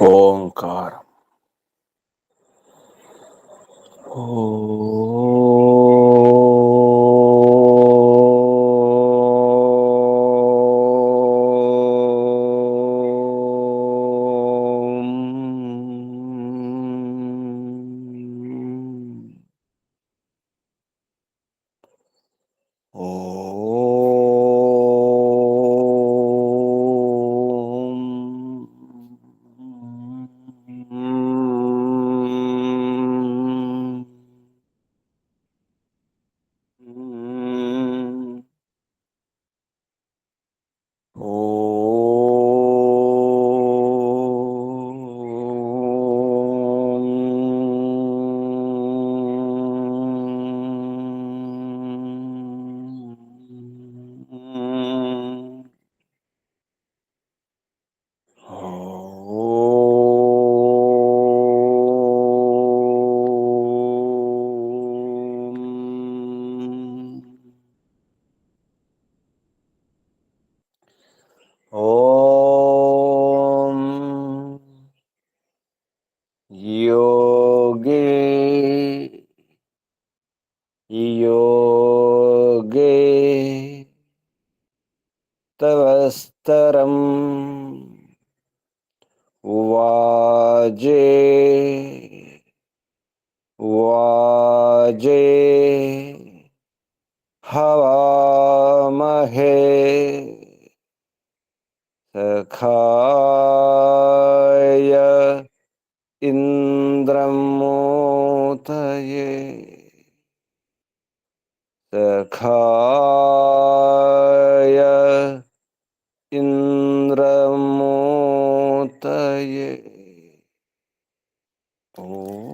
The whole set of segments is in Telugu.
ఓంకారం. ఓం యోగే యోగే తవస్తరం వాజే వాజే హవామహే సఖాయ ఇంద్రమోతయే సఖాయ ఇంద్రమోతయే. ఓం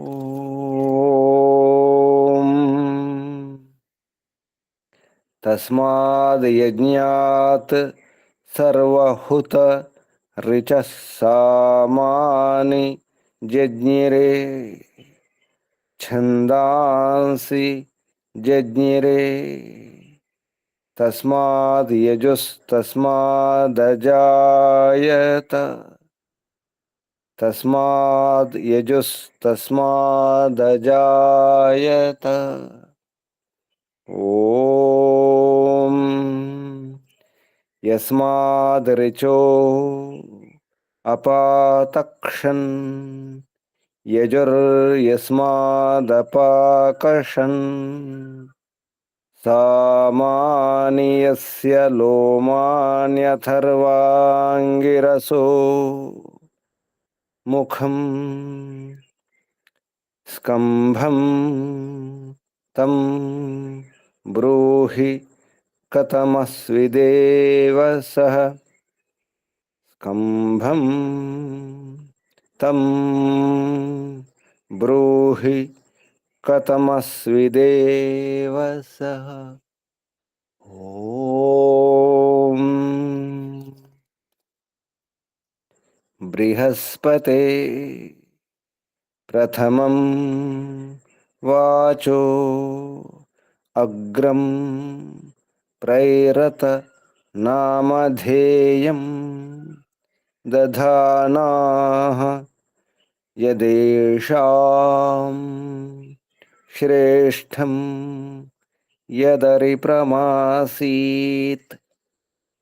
తస్మాద్ యజ్ఞాత్ సర్వహుత రిచః సామాని జజ్ఞిరే ఛందాంసి జజ్ఞిరే తస్మాద్ యజుస్తస్మాదజాయత తస్మాద్ యజుస్తస్మాదజాయత. ఓం యస్మాద్ రిచో అపాతక్షన్ యజుర్యస్మాదపాకషన్ సామాని యస్య లోమాన్యథర్వాంగిరసో ముఖం స్కంభం తం బ్రూహి కథమస్విదేవ సః. స్కంభం తం బ్రూహి కథమస్విదేవ సః. ఓం బృహస్పతే ప్రథమం వాచో అగ్రం ప్రైరత నామధేయం దధానాః యదేషాం శ్రేష్టం యదరిప్రమాసీత్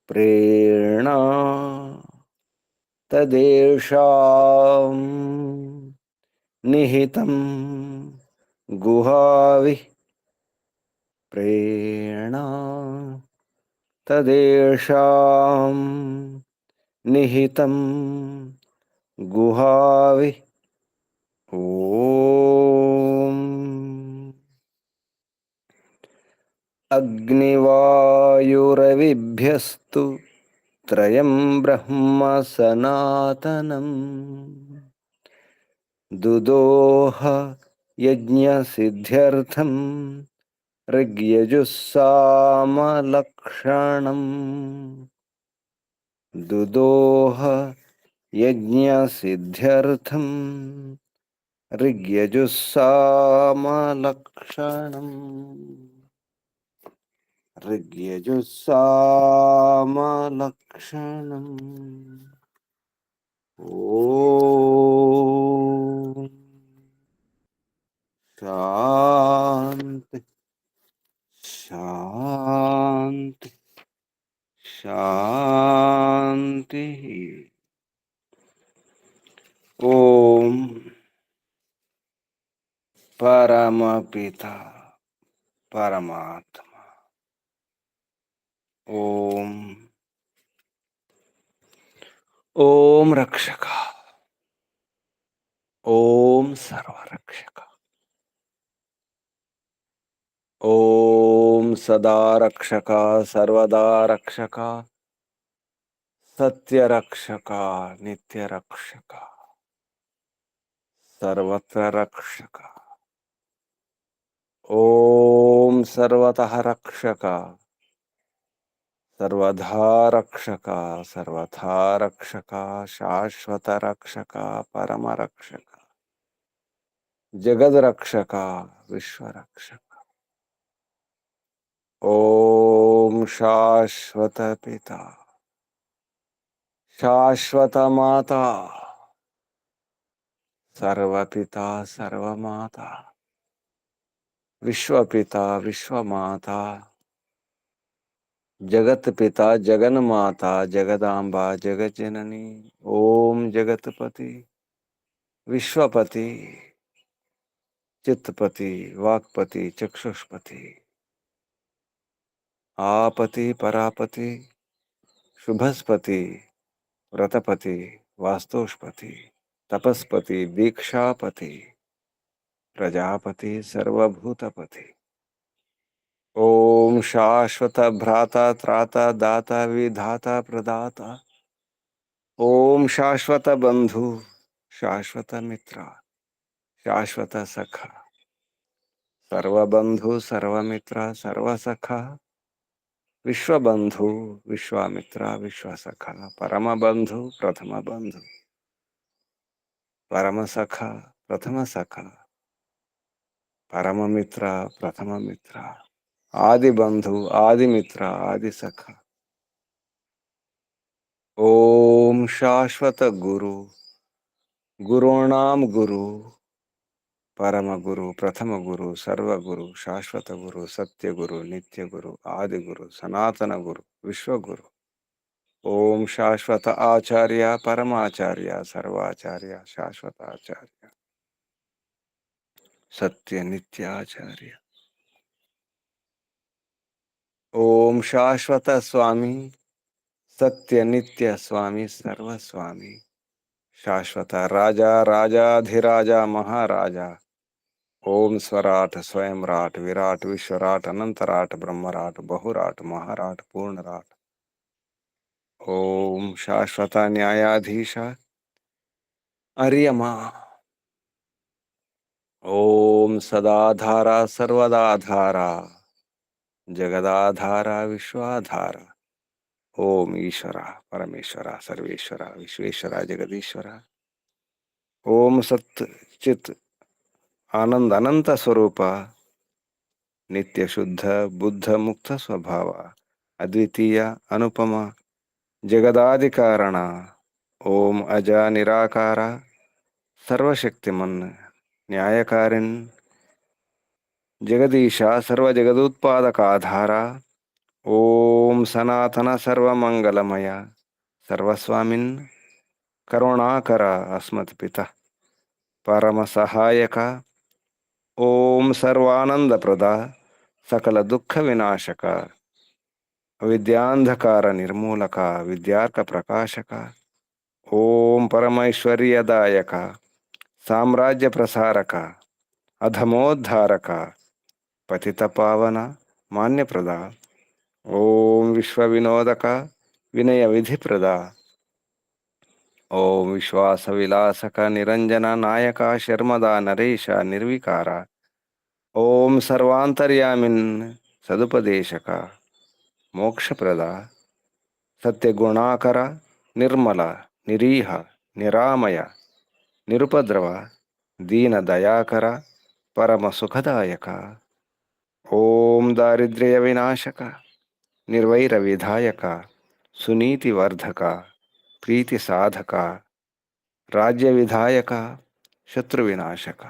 ప్రేణా తదేషాం నిహితం గుహావిః ప్రేణా తదేషాం నిహితం గుహావిః. ఓం అగ్నివాయురవిభ్యస్తు త్రయం బ్రహ్మ సనాతనం దుదోహ యజ్ఞసిద్ధ్యర్థం ఋగ్యజుస్సామలక్షణం దుదోహ యజ్ఞసిద్ధ్యర్థం ఋగ్యజుస్సామలక్షణం ఋగ్యజుస్సామలక్షణం. ఓం శాంతి శాంతి శాంతి. ఓం పరమపిత పరమాత్మ ఓం ఓం రక్షక ఓం సర్వరక్షక ఓం సదా రక్షక సర్వదా రక్షక సత్యరక్షక నిత్యరక్షక సర్వత్ర రక్షక ఓం సర్వతః రక్షక సర్వధా రక్షక సర్వథా రక్షక శాశ్వత రక్షక పరమరక్షక జగద్రక్షక విశ్వరక్షక ఓం శాశ్వత పిత శాశ్వత మాత సర్వపిత సర్వమాత విశ్వపిత విశ్వమాత జగత్పిత జగన్మాత జగదాంబ జగజ్జనని ఓం జగత్పతి విశ్వపతి चित्तपति वाक्पति चक्षुष्पति आपति परापति शुभस्पति व्रतपति वास्तुष्पति तपस्पति दीक्षापति प्रजापति सर्वभूतपति ओम शाश्वत भ्राता त्राता दाता विधाता प्रदाता ओम शाश्वत बंधु शाश्वत मित्र शाश्वत सखा सर्वबंधु सर्वमित्र सर्वसखा विश्वबंधु विश्वामित्र विश्वसखा परम बंधु प्रथम बंधु परम सखा प्रथम सखा परम मित्र प्रथम मित्र आदि बंधु आदि मित्र आदि सखा ओम शाश्वत गुरु गुरूणाम गुरु परम गुरु प्रथम गुरु सर्व गुरु शाश्वत गुरु सत्य गुरु नित्य गुरु आदि गुरु सनातन गुरु विश्व गुरु ओम शाश्वत आचार्य परमाचार्य सर्वाचार्य शाश्वत आचार्य सत्य नित्य आचार्य ओम शाश्वत स्वामी सत्य नित्य स्वामी सर्व स्वामी शाश्वत राजा राजाधिराजा महाराजा ओम स्वराट स्वयंराट विराट विश्वराट अनंतराट ब्रह्मराट बहुराट महाराट पूर्णराट ओम शाश्वत न्यायाधीश अर्यमा ओम सदाधारा सर्वदाधारा जगदाधारा विश्वाधारा ओम ईश्वरा परमेश्वरा सर्वेश्वरा विश्वेश्वरा जगदीश्वरा ओम सत् चित आनंद अनंत स्वरूप नित्य शुद्ध बुद्ध मुक्त स्वभाव अद्वितीय अनुपम जगदादि कारण ओम अज निराकार सर्वशक्तिमन न्यायकारिन् जगदीशा सर्व जगदुत्पादकाधार ओम सनातन सर्वमंगलमय सर्वस्वामिन् करुणाकर अस्मत्पिता परम सहायक ओम सर्वानंद प्रदा सकल दुख विनाशक विद्यांधकार निर्मूलक विद्यार्क प्रकाशक ओम परमैश्वर्यदायक साम्राज्य प्रसारक अधमोद्धारक पतित पावन मान्य प्रदा ओम विश्व विनोदक विनय विधि प्रदा ओम विश्वास विलासक निरंजन नायक शर्मदा नरेश निर्विकार ओम सर्वांतर्यामिन् सदुपदेशक मोक्षप्रद सत्यगुणाकर निर्मल निरीह निरामय निरुपद्रव दीन दयाकर परम सुखदायक ओम दारिद्र्य विनाशक निर्वैर विधायक सुनीति वर्धक प्रीति साधक राज्य विधायक शत्रु विनाशक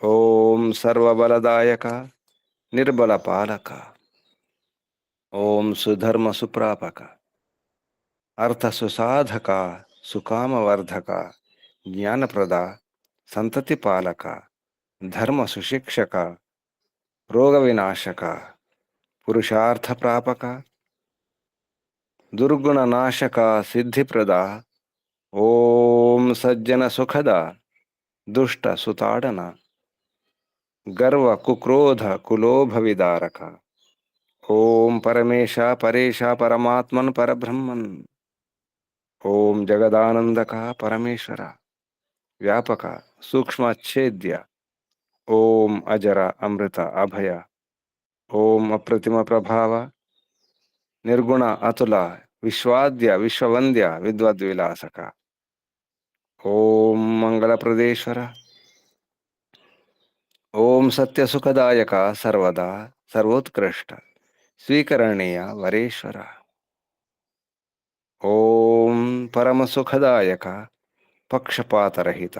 ओम सर्वबलदायक निर्बल पालक ओम सुधर्म सुप्रापक अर्थ सुसाधक सुकामवर्धक ज्ञानप्रद संतति पालक धर्म सुशिक्षक रोग विनाशक पुरुषार्थ प्रापक दुर्गुण नाशक सिद्धिप्रद ओम सज्जन सुखद दुष्ट सुताड़न गर्व कुक्रोध कुलोभ विदारक ओम परमेश परेश परमात्मन परब्रह्मन ओम जगदानंदक परमेश्वर व्यापक सूक्ष्मच्छेद्य ओम अजर अमृत अभय ओम अप्रतिम प्रभाव निर्गुण अतुल विश्वाद्य विश्ववंद्य विद्वद्विलासक ओम मंगल प्रदेश्वर ओम सत्य सुखदायक सर्वदा सर्वोत्कृष्ट स्वीकरणीय वरेश्वर ओम परम सुखदायक पक्षपातरहित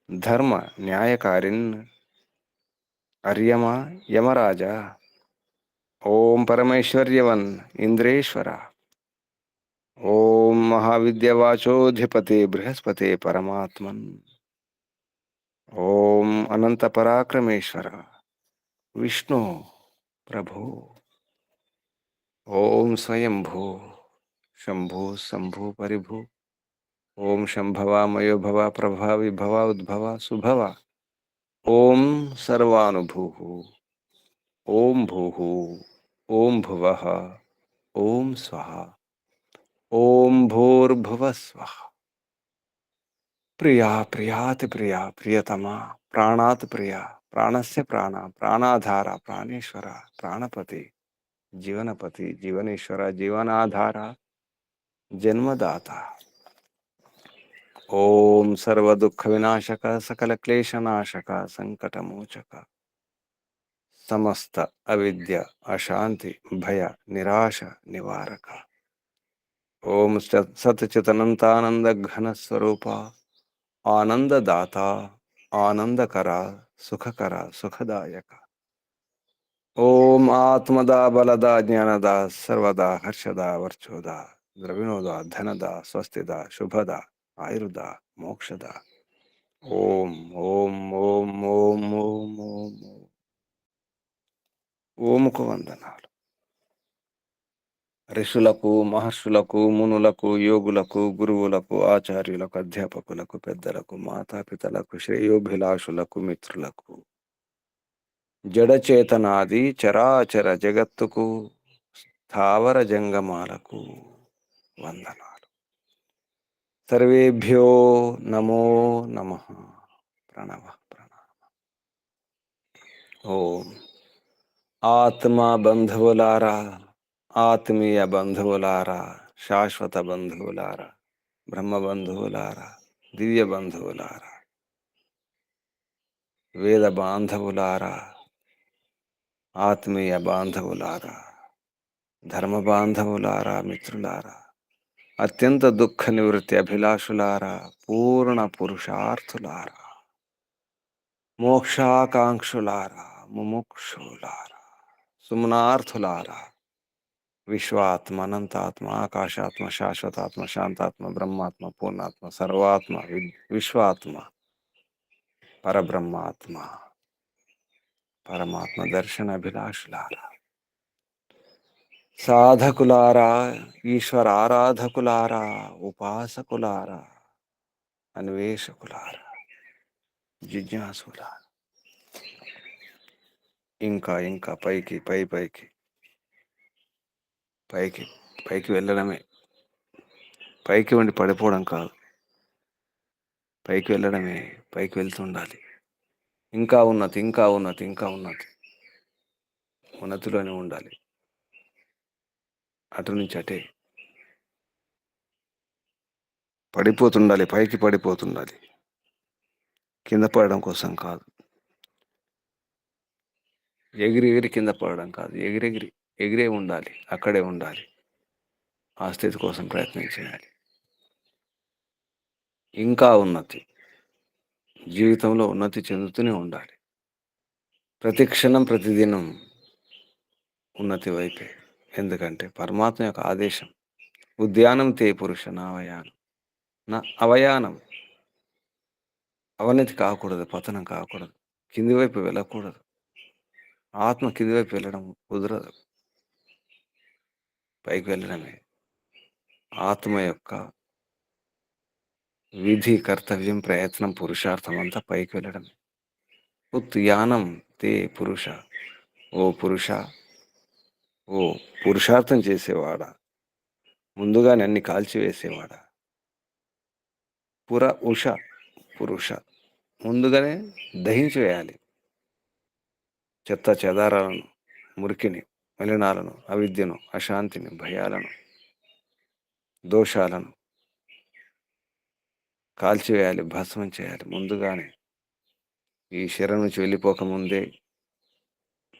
धर्म न्यायकारिन् अर्यम यमराज ओम परमेश्वर्यवन इंद्रेश्वर ओम महाविद्यवाचोधिपते बृहस्पति परमात्मन ओम अनंत पराक्रमेश्वर विष्णु प्रभु ओम स्वयंभू शंभु शंभु परिभु ओम शंभवा मयो भवा प्रभा विभवा उद्भवा सुभवा ओम सर्वानुभू ओम भू ओम भुवः ओम स्वः ओम भूर्भुवः स्वः प्रिया प्रियाति प्रिया प्रियतमा प्राणात् प्रिया प्राणस्य प्राण प्राणाधार प्राणेश्वर प्राणपति जीवनपति जीवनेश्वर जीवनाधार जन्मदाता ओम सर्व दुख विनाशक सकल क्लेश नाशक संकट मोचक समस्त अविद्या अशांति भय निराश निवारक ओम सतचितनंतानंद घन स्वरूप आनंददाता आनंदकर सुखकर सुखदायक ओम आत्मदा बलदा ज्ञानदा सर्वदा हर्षदा वर्चोदा द्रविणोदा धनदा स्वस्तिदा शुभदा आयुर्दा मोक्षदा ओम ओम ओम ओम ओम ओम ఓముకు వందనాలు. ఋషులకు మహర్షులకు మునులకు యోగులకు గురువులకు ఆచార్యులకు అధ్యాపకులకు పెద్దలకు మాతాపితలకు శ్రేయోభిలాషులకు మిత్రులకు జడచేతనాది చరాచర జగత్తుకు స్థావర జంగమాలకు వందనాలు. సర్వేభ్యో నమో నమః. ప్రణవ ప్రణవ. ఓం ఆత్మ బంధువులారా, ఆత్మీయ బంధువులారా, శాశ్వత బంధువులారా, బ్రహ్మ బంధువులారా, దివ్య బంధువులారా, వేద బాంధవులారా, ఆత్మీయ బాంధవులారా, ధర్మ బాంధవులారా, మిత్రులారా, అత్యంత దుఃఖ నివృత్తి అభిలాషులారా, పూర్ణ పురుషార్థులారా, మోక్షాకాంక్షులారా, ముముక్షులారా, సుమనార్థులారా, విశ్వాత్మ అనంతాత్మ ఆకాశాత్మ శాశ్వతాత్మ శాంతాత్మ బ్రహ్మాత్మ పూర్ణాత్మ సర్వాత్మ విశ్వాత్మ పరబ్రహ్మాత్మ పరమాత్మ దర్శన అభిలాషులారా, సాధకులారా, ఈశ్వర ఆరాధకులారా, ఉపాసకులారా, అన్వేషకులారా, జిజ్ఞాసులారా, ఇంకా ఇంకా పైకి పైకి పైకి పైకి వెళ్ళడమే. పైకి వండి పడిపోవడం కాదు, పైకి వెళ్ళడమే. పైకి వెళ్తుండాలి. ఇంకా ఉన్నతి, ఇంకా ఉన్నతి, ఇంకా ఉన్నతి. ఉన్నతిలోనే ఉండాలి. అటు నుంచి అటే పడిపోతుండాలి. పైకి పడిపోతుండాలి. కింద పడడం కోసం కాదు, ఎగిరి ఎగిరి కింద పడడం కాదు, ఎగిరెగిరి ఎగిరే ఉండాలి. అక్కడే ఉండాలి. ఆ స్థితి కోసం ప్రయత్నం చేయాలి. ఇంకా ఉన్నతి. జీవితంలో ఉన్నతి చెందుతూనే ఉండాలి. ప్రతి క్షణం, ప్రతిదినం ఉన్నతి వైపే. ఎందుకంటే పరమాత్మ యొక్క ఆదేశం. ఉద్యానం తే పురుష నావయానం. నా అవయానం. అవనతి కాకూడదు, పతనం కాకూడదు. కింది వైపు వెళ్ళకూడదు. ఆత్మ కింది వైపు వెళ్ళడం కుదరదు. పైకి వెళ్ళడమే. ఆత్మ యొక్క విధి, కర్తవ్యం, ప్రయత్నం, పురుషార్థం అంతా పైకి వెళ్ళడమే. ఉద్యానం తే పురుష. ఓ పురుష, ఓ పురుషార్థం చేసేవాడా, ముందుగానే అన్ని కాల్చివేసేవాడా. పుర ఉష, పురుష, ముందుగానే దహించి వేయాలి. చెత్త చెదారాలను, మురికిని, మలినాలను, అవిద్యను, అశాంతిని, భయాలను, దోషాలను కాల్చివేయాలి, భస్మం చేయాలి. ముందుగానే ఈ శరీరం నుంచి వెళ్ళిపోకముందే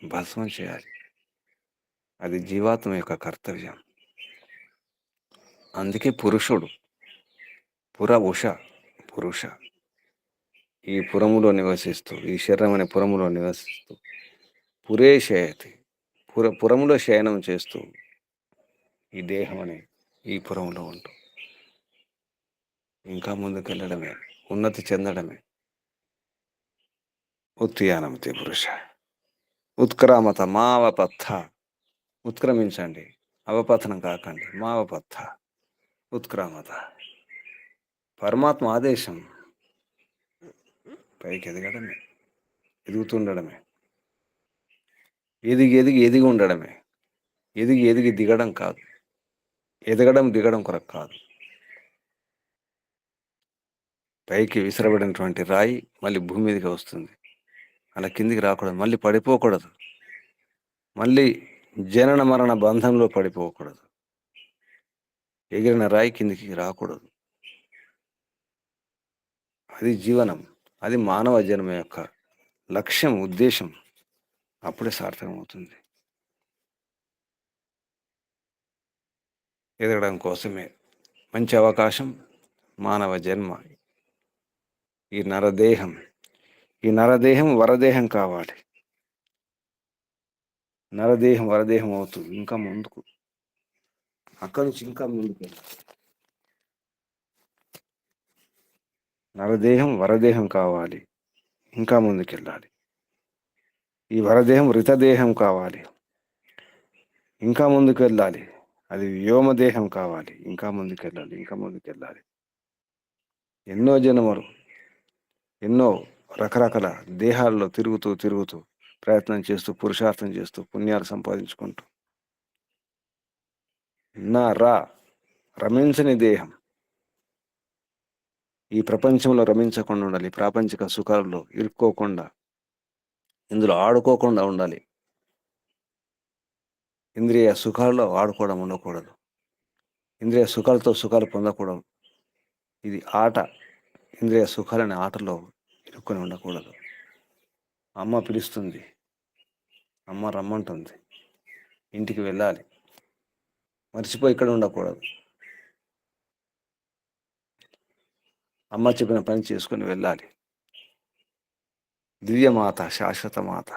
భస్మం చేయాలి. అది జీవాత్మ యొక్క కర్తవ్యం. అందుకే పురుషుడు. పుర ఉష, పురుష. ఈ పురములో నివసిస్తూ, ఈ శరీరం అనే పురములో నివసిస్తూ, పురే శయతి, పురములో శయనం చేస్తూ, ఈ దేహం అనే ఈ పురంలో ఉంటూ ఇంకా ముందుకెళ్ళడమే, ఉన్నతి చెందడమే. ఉత్యానమతి పురుష. ఉత్క్రామత మావపత్థ. ఉత్క్రమించండి, అవపతనం కాకండి. మావపత్థ, ఉత్క్రామత. పరమాత్మ ఆదేశం. పైకి ఎదగడమే, ఎదుగుతుండడమే. ఎదిగి ఎదిగి ఎదిగి ఉండడమే. ఎదిగి ఎదిగి దిగడం కాదు. ఎదగడం దిగడం కొరకు కాదు. పైకి విసిరబడినటువంటి రాయి మళ్ళీ భూమి మీదకి వస్తుంది. అలా కిందికి రాకూడదు. మళ్ళీ పడిపోకూడదు. మళ్ళీ జనన మరణ బంధంలో పడిపోకూడదు. ఎగిరిన రాయి కిందికి రాకూడదు. అది జీవనం. అది మానవ జన్మ యొక్క లక్ష్యం, ఉద్దేశం. అప్పుడే సార్థకమవుతుంది. ఎదగడం కోసమే మంచి అవకాశం మానవ జన్మ. ఈ నరదేహం, ఈ నరదేహం వరదేహం కావాలి. నరదేహం వరదేహం అవుతుంది. ఇంకా ముందుకు, అక్కడి నుంచి ఇంకా ముందుకు. నరదేహం వరదేహం కావాలి, ఇంకా ముందుకెళ్ళాలి. ఈ వరదేహం రితదేహం కావాలి, ఇంకా ముందుకు వెళ్ళాలి. అది వ్యోమదేహం కావాలి, ఇంకా ముందుకెళ్ళాలి, ఇంకా ముందుకెళ్ళాలి. ఎన్నో జన్మలు, ఎన్నో రకరకాల దేహాల్లో తిరుగుతూ తిరుగుతూ ప్రయత్నం చేస్తూ, పురుషార్థం చేస్తూ, పుణ్యాలు సంపాదించుకుంటూ, రమించని దేహం. ఈ ప్రపంచంలో రమించకుండా ఉండాలి. ప్రాపంచిక సుఖాల్లో ఇరుక్కోకుండా, ఇందులో ఆడుకోకుండా ఉండాలి. ఇంద్రియ సుఖాల్లో ఆడుకోవడం ఉండకూడదు. ఇంద్రియ సుఖాలతో సుఖాలు పొందకూడదు. ఇది ఆట. ఇంద్రియ సుఖాలనే ఆటలో ఇరుక్కొని ఉండకూడదు. అమ్మ పిలుస్తుంది, అమ్మ రమ్మంటుంది, ఇంటికి వెళ్ళాలి. మర్చిపోయి ఇక్కడ ఉండకూడదు. అమ్మ చెప్పిన పని చేసుకొని వెళ్ళాలి. దివ్యమాత, శాశ్వత మాత,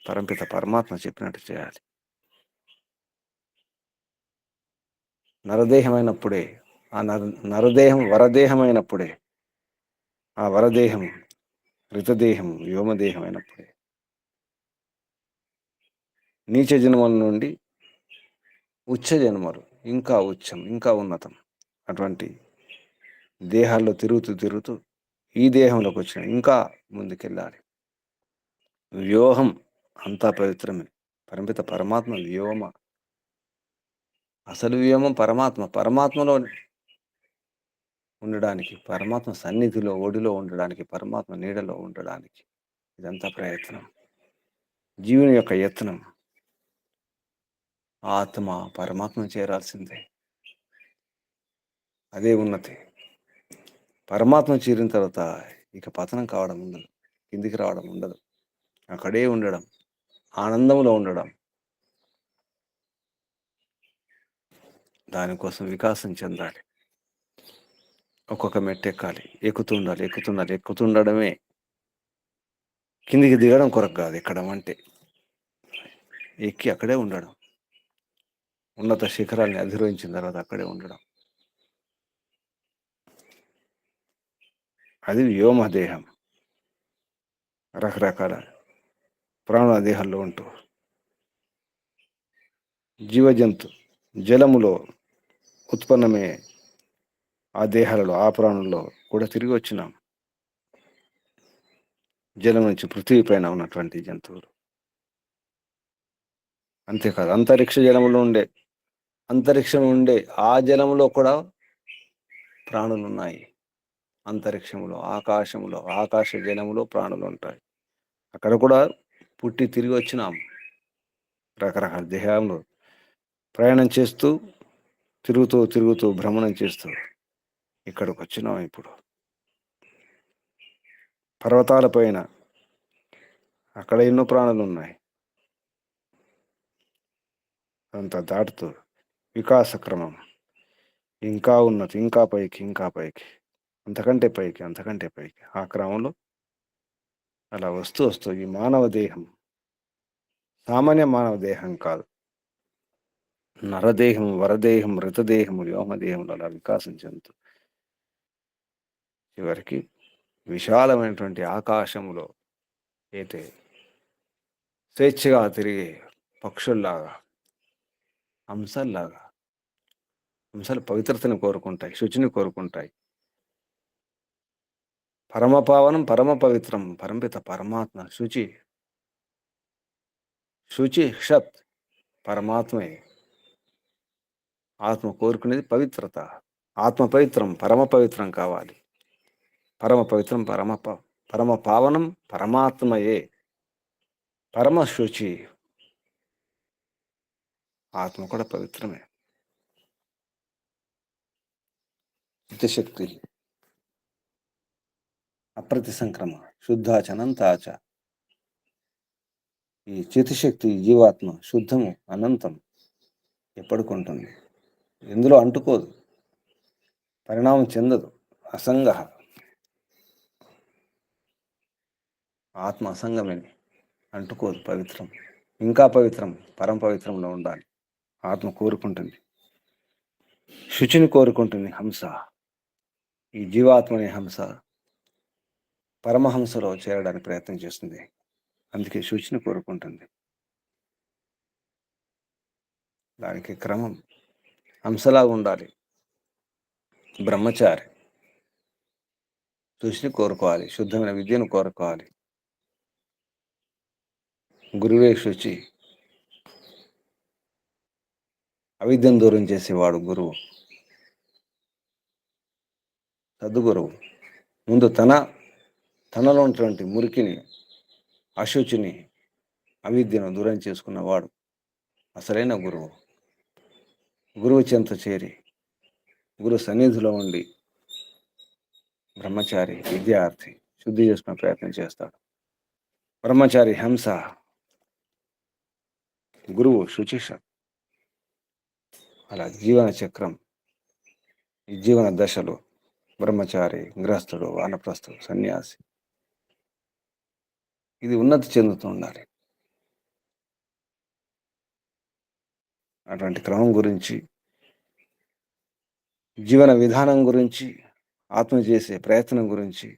పరంపిత పరమాత్మ చెప్పినట్టు చేయాలి. నరదేహమైనప్పుడే, ఆ నరదేహం వరదేహమైనప్పుడే, ఆ వరదేహం ఋతదేహం వ్యోమదేహం అయినప్పుడే నీచ జన్మల నుండి ఉచ్చ జన్మలు, ఇంకా ఉచ్చం, ఇంకా ఉన్నతం అటువంటి దేహాల్లో తిరుగుతూ తిరుగుతూ ఈ దేహంలోకి వచ్చిన ఇంకా ముందుకెళ్ళాలి. వ్యూహం అంతా పవిత్రమే. పరమిత పరమాత్మ వ్యోమ. అసలు వ్యోమం పరమాత్మ. పరమాత్మలో ఉండడానికి, పరమాత్మ సన్నిధిలో ఒడిలో ఉండడానికి, పరమాత్మ నీడలో ఉండడానికి ఇదంతా ప్రయత్నం. జీవుని యొక్క యత్నం. ఆత్మ పరమాత్మను చేరాల్సిందే. అదే ఉన్నతి. పరమాత్మ చేరిన తర్వాత ఇక పతనం కావడం ఉండదు, కిందికి రావడం ఉండదు. అక్కడే ఉండడం, ఆనందంలో ఉండడం. దానికోసం వికాసం చెందాలి. ఒక్కొక్క మెట్టు ఎక్కాలి, ఎక్కుతుండాలి, ఎక్కుతుండాలి, ఎక్కుతుండడమే. కిందికి దిగడం కొరకు కాదు ఎక్కడం అంటే, ఎక్కి అక్కడే ఉండడం, ఉన్నత శిఖరాల్ని అధిరోహించిన తర్వాత అక్కడే ఉండడం. అది వ్యోమదేహం. రకరకాల ప్రాణదేహాల్లో ఉంటూ జీవజంతు జలములో ఉత్పన్నమే ఆ దేహాలలో, ఆ ప్రాణుల్లో కూడా తిరిగి వచ్చినాం. జలం నుంచి పృథ్వీ పైన ఉన్నటువంటి జంతువులు. అంతేకాదు అంతరిక్ష జలములో అంతరిక్షం ఉండే ఆ జలములో కూడా ప్రాణులు ఉన్నాయి. అంతరిక్షంలో, ఆకాశంలో, ఆకాశ జలములో ప్రాణులు ఉంటాయి. అక్కడ కూడా పుట్టి తిరిగి వచ్చినాం. రకరకాల దేహంలో ప్రయాణం చేస్తూ, తిరుగుతూ తిరుగుతూ భ్రమణం చేస్తూ ఇక్కడికి వచ్చినాం. ఇప్పుడు పర్వతాల పైన అక్కడ ఎన్నో ప్రాణులు ఉన్నాయి. అంత దాటుతూ వికాస క్రమం ఇంకా ఉన్నతి, ఇంకా పైకి, ఇంకా పైకి, అంతకంటే పైకి, అంతకంటే పైకి, ఆ క్రమంలో అలా వస్తూ వస్తూ ఈ మానవ దేహం సామాన్య మానవ దేహం కాదు, నరదేహం, వరదేహం, మృతదేహము, వ్యోమదేహంలో అలా వికాసం చెందుతూ చివరికి విశాలమైనటువంటి ఆకాశములో అయితే స్వేచ్ఛగా తిరిగే పక్షుల్లాగా, హంసల్లాగా. హంసలు పవిత్రతను కోరుకుంటాయి, శుచిని కోరుకుంటాయి. పరమపావనం, పరమ పవిత్రం, పరంపిత పరమాత్మ శుచి. శుచి షత్ పరమాత్మే. ఆత్మ కోరుకునేది పవిత్రత. ఆత్మ పవిత్రం, పరమ పవిత్రం కావాలి. పరమ పవిత్రం, పరమ పావనం పరమాత్మయే. పరమ శుచి ఆత్మ కూడా పవిత్రమే. చిత్తశక్తి అప్రతి సంక్రమ శుద్ధాచనంతాచ. ఈ చిత్తశక్తి జీవాత్మ శుద్ధము, అనంతం, ఎప్పటికుంటుంది. ఎందులో అంటుకోదు, పరిణామం చెందదు. అసంగ ఆత్మ అసంగమని అంటుకోదు, పవిత్రం, ఇంకా పవిత్రం, పరమ పవిత్రంలో ఉండాలి. ఆత్మ కోరుకుంటుంది, శుచిని కోరుకుంటుంది. హంస, ఈ జీవాత్మని హంస పరమహంసలో చేరడానికి ప్రయత్నం చేస్తుంది. అందుకే శుచిని కోరుకుంటుంది. దానికి క్రమం హంసలాగా ఉండాలి. బ్రహ్మచారి శుచిని కోరుకోవాలి, శుద్ధమైన విద్యను కోరుకోవాలి. గురువే శుచి. అవిద్యను దూరం చేసేవాడు గురువు. సద్గురువు ముందు తనలో ఉన్నటువంటి మురికిని, అశుచిని, అవిద్యను దూరం చేసుకున్నవాడు అసలైన గురువు. గురువు చెంత చేరి, గురు సన్నిధిలో ఉండి బ్రహ్మచారి, విద్యార్థి శుద్ధి చేసుకునే ప్రయత్నం చేస్తాడు. బ్రహ్మచారి హంస, గురువు శుచిష. అలా జీవన చక్రం, ఈ జీవన దశలో బ్రహ్మచారి, గృహస్థుడు, వానప్రస్థుడు, సన్యాసి, ఇది ఉన్నతి చెందుతూ ఉండాలి. అటువంటి క్రమం గురించి, జీవన విధానం గురించి, ఆత్మ చేసే ప్రయత్నం గురించి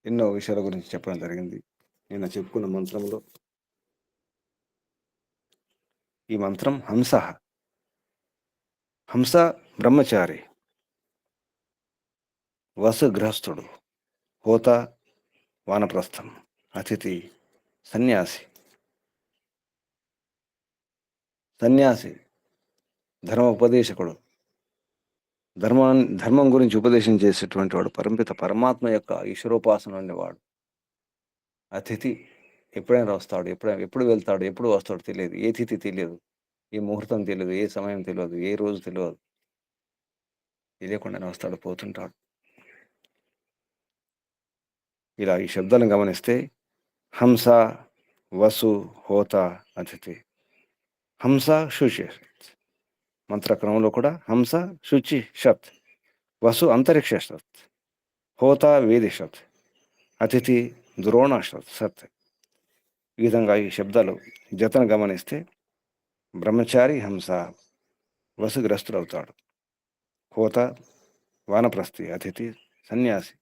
ఎన్నో విషయాల గురించి చెప్పడం జరిగింది. నిన్న చెప్పుకున్న మంత్రంలో ఈ మంత్రం హంస. హంస బ్రహ్మచారి, వసు గృహస్థుడు, హోత వానప్రస్థం, అతిథి సన్యాసి. సన్యాసి ధర్మోపదేశకుడు, ధర్మం గురించి ఉపదేశం చేసేటువంటి వాడు, పరంపిత పరమాత్మ యొక్క ఈశ్వరోపాసన ఉండేవాడు. అతిథి ఎప్పుడైనా వస్తాడు, ఎప్పుడు వెళ్తాడు, ఎప్పుడు వస్తాడు తెలియదు. ఏ తిథి తెలియదు, ఏ ముహూర్తం తెలియదు, ఏ సమయం తెలియదు, ఏ రోజు తెలియదు. తెలియకుండానే వస్తాడు, పోతుంటాడు. ఇలా ఈ శబ్దాలను గమనిస్తే హంస, వసు, హోత, అతిథి. హంస శుచి, మంత్రక్రమంలో కూడా హంస శుచి షత్, వసు అంతరిక్ష షత్, హోత వేది షత్, అతిథి ద్రోణ సత్. ఈ విధంగా ఈ శబ్దాలు జతను గమనిస్తే బ్రహ్మచారి హంస వసుగ్రస్తుడవుతాడు, హోత వానప్రస్థి, అతిథి సన్యాసి.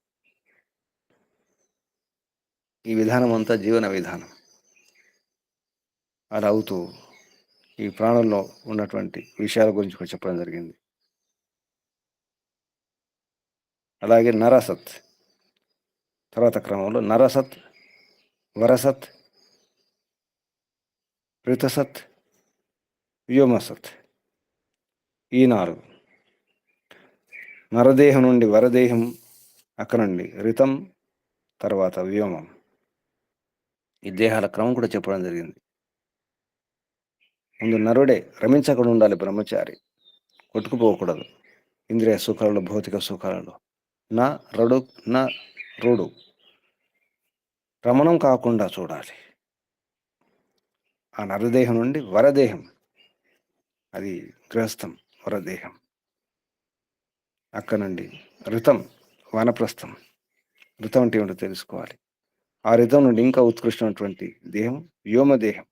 ఈ విధానం అంతా జీవన విధానం. అలా అవుతూ ఈ ప్రాణంలో ఉన్నటువంటి విషయాల గురించి కూడా చెప్పడం జరిగింది. అలాగే నరసత్ తర్వాత క్రమంలో నరసత్, వరసత్, ఋతసత్, వ్యోమసత్, ఈ 4. నరదేహం నుండి వరదేహం, అక్కడ నుండి రితం, తర్వాత వ్యోమం. ఈ దేహాల క్రమం కూడా చెప్పడం జరిగింది. ముందు నరుడే రమించకుండా ఉండాలి, బ్రహ్మచారి కొట్టుకుపోకూడదు ఇంద్రియ సుఖాలలో, భౌతిక సుఖాలలో. నా రడు నా రోడు రమణం కాకుండా చూడాలి. ఆ నరదేహం నుండి వరదేహం, అది గృహస్థం, వరదేహం. అక్కడ నుండి ఋతం, వానప్రస్థం. ఋతం అంటే ఏమిటో తెలుసుకోవాలి. ఆ ఋతం నుండి ఇంకా ఉత్కృష్టమైనటువంటి దేహం వ్యోమదేహం,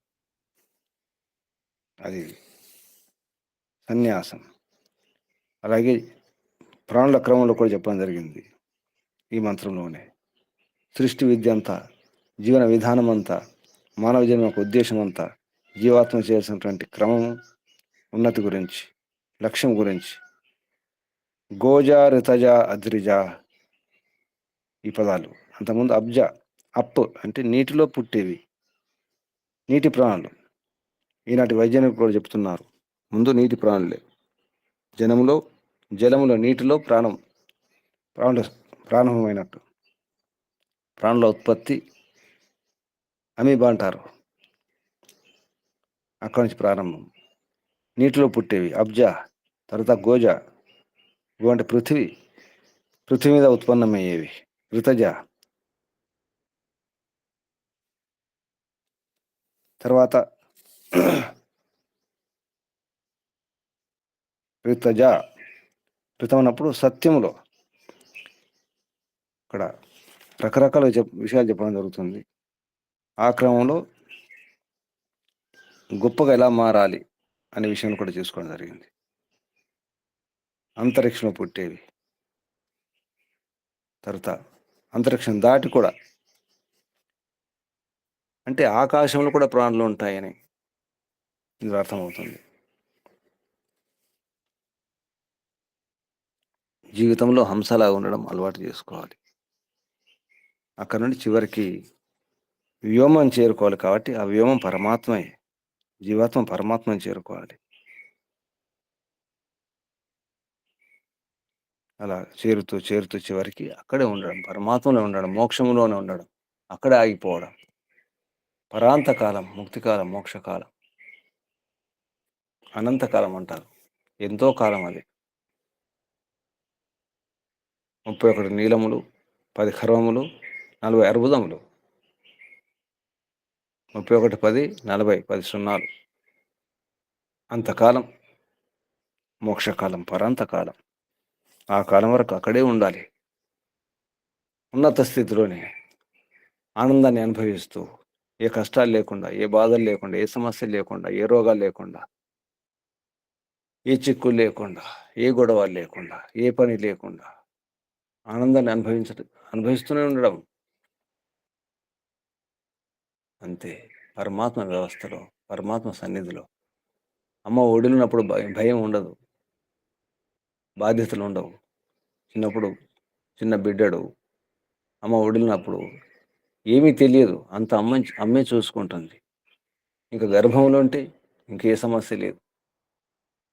అది సన్యాసం. అలాగే ప్రాణుల క్రమంలో కూడా చెప్పడం జరిగింది ఈ మంత్రంలోనే. సృష్టి విద్య అంతా, జీవన విధానం అంతా, మానవ జన్మ యొక్క ఉద్దేశం అంతా, జీవాత్మ చేయాల్సినటువంటి క్రమము, ఉన్నతి గురించి, లక్ష్యం గురించి. గోజ, ఋతజ, అద్రిజ, ఈ పదాలు. అంతకుముందు అబ్జ, అప్ అంటే నీటిలో పుట్టేవి, నీటి ప్రాణులు. ఈనాటి వైజ్ఞానికులు కూడా చెప్తున్నారు, ముందు నీటి ప్రాణులే. జలములో నీటిలో ప్రారంభమైనట్టు. ప్రాణుల ఉత్పత్తి అమీబా అంటారు, అక్కడి నుంచి ప్రారంభం. నీటిలో పుట్టేవి అబ్జ, తర్వాత గోజ, గో అంటే పృథివీ మీద ఉత్పన్నమయ్యేవి ఋతజ, తర్వాత ఋతజ. ఋతం అన్నప్పుడు సత్యములో, ఇక్కడ రకరకాల విషయాలు చెప్పడం జరుగుతుంది. ఆ క్రమంలో గొప్పగా ఎలా మారాలి అనే విషయాన్ని కూడా చూసుకోవడం జరిగింది. అంతరిక్షంలో పుట్టేవి, తర్వాత అంతరిక్షం దాటి కూడా, అంటే ఆకాశంలో కూడా ప్రాణులు ఉంటాయని ఇది అర్థమవుతుంది. జీవితంలో హంసలా ఉండడం అలవాటు చేసుకోవాలి. అక్కడ నుండి చివరికి వ్యోమం చేరుకోవాలి. కాబట్టి ఆ వ్యోమం పరమాత్మే, జీవాత్మ పరమాత్మని చేరుకోవాలి. అలా చేరుతూ చేరుతూ చివరికి అక్కడే ఉండడం, పరమాత్మలో ఉండడం, మోక్షంలోనే ఉండడం, అక్కడే ఆగిపోవడం. పరాంతకాలం, ముక్తికాలం, మోక్షకాలం, అనంతకాలం అంటారు. ఎంతో కాలం అది. 31 నీలములు, 10 ఖర్వములు, 40 అర్బుదములు. 31 10 40 10 సున్నాలు. అంతకాలం మోక్షకాలం, పరాంతకాలం. ఆ కాలం వరకు అక్కడే ఉండాలి, ఉన్నత స్థితిలోనే ఆనందాన్ని అనుభవిస్తూ, ఏ కష్టాలు లేకుండా, ఏ బాధలు లేకుండా, ఏ సమస్యలు లేకుండా, ఏ రోగాలు లేకుండా, ఏ చిక్కులు లేకుండా, ఏ గొడవలు లేకుండా, ఏ పని లేకుండా ఆనందాన్ని అనుభవిస్తూనే ఉండడం. అంతే. పరమాత్మ వ్యవస్థలో, పరమాత్మ సన్నిధిలో. అమ్మ ఒడిలినప్పుడు భయం ఉండదు, బాధ్యతలు ఉండవు. చిన్నప్పుడు చిన్న బిడ్డడు అమ్మ ఒడిలినప్పుడు ఏమీ తెలియదు, అంత అమ్మే చూసుకుంటుంది. ఇంకా గర్భంలో ఉంటే ఇంకే సమస్య లేదు,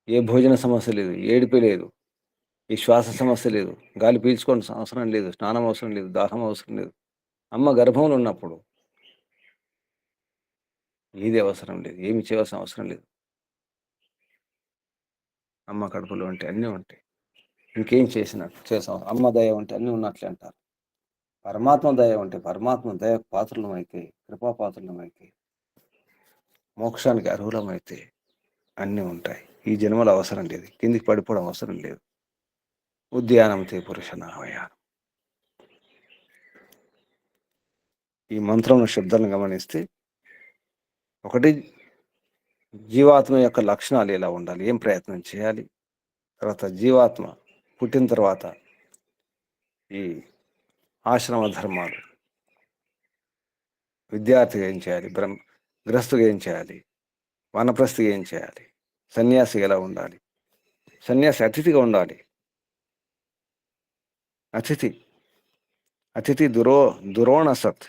ఏ భోజన సమస్య లేదు, ఏడుపు లేదు, ఈ శ్వాస సమస్య లేదు, గాలి పీల్చుకోవడం అవసరం లేదు, స్నానం అవసరం లేదు, దాహం అవసరం లేదు. అమ్మ గర్భంలో ఉన్నప్పుడు ఏది అవసరం లేదు, ఏమి చేయవలసిన అవసరం లేదు. అమ్మ కడుపులో ఉంటే అన్నీ ఉంటాయి, ఇంకేం చేసాం. అమ్మ దయ ఉంటే అన్నీ ఉన్నట్లే అంటారు. పరమాత్మ దయ ఉంటే, పరమాత్మ దయ పాత్రలమైతే, కృపాపాత్రలమైతే, మోక్షానికి అర్హులమైతే అన్నీ ఉంటాయి. ఈ జన్మలో అవసరం లేదు, కిందికి పడిపోవడం అవసరం లేదు. ఉద్యానంతే పురుష నామయానం. ఈ మంత్రంలో శబ్దాలను గమనిస్తే, ఒకటి జీవాత్మ యొక్క లక్షణాలు ఎలా ఉండాలి, ఏం ప్రయత్నం చేయాలి. తర్వాత జీవాత్మ పుట్టిన తర్వాత ఈ ఆశ్రమ ధర్మాలు, విద్యార్థిగా ఏం చేయాలి, గృహస్థుగా ఏం చేయాలి, వానప్రస్థిగా ఏం చేయాలి, సన్యాసి ఎలా ఉండాలి. సన్యాసి అతిథిగా ఉండాలి. అతిథి అతిథి దురోణ సత్.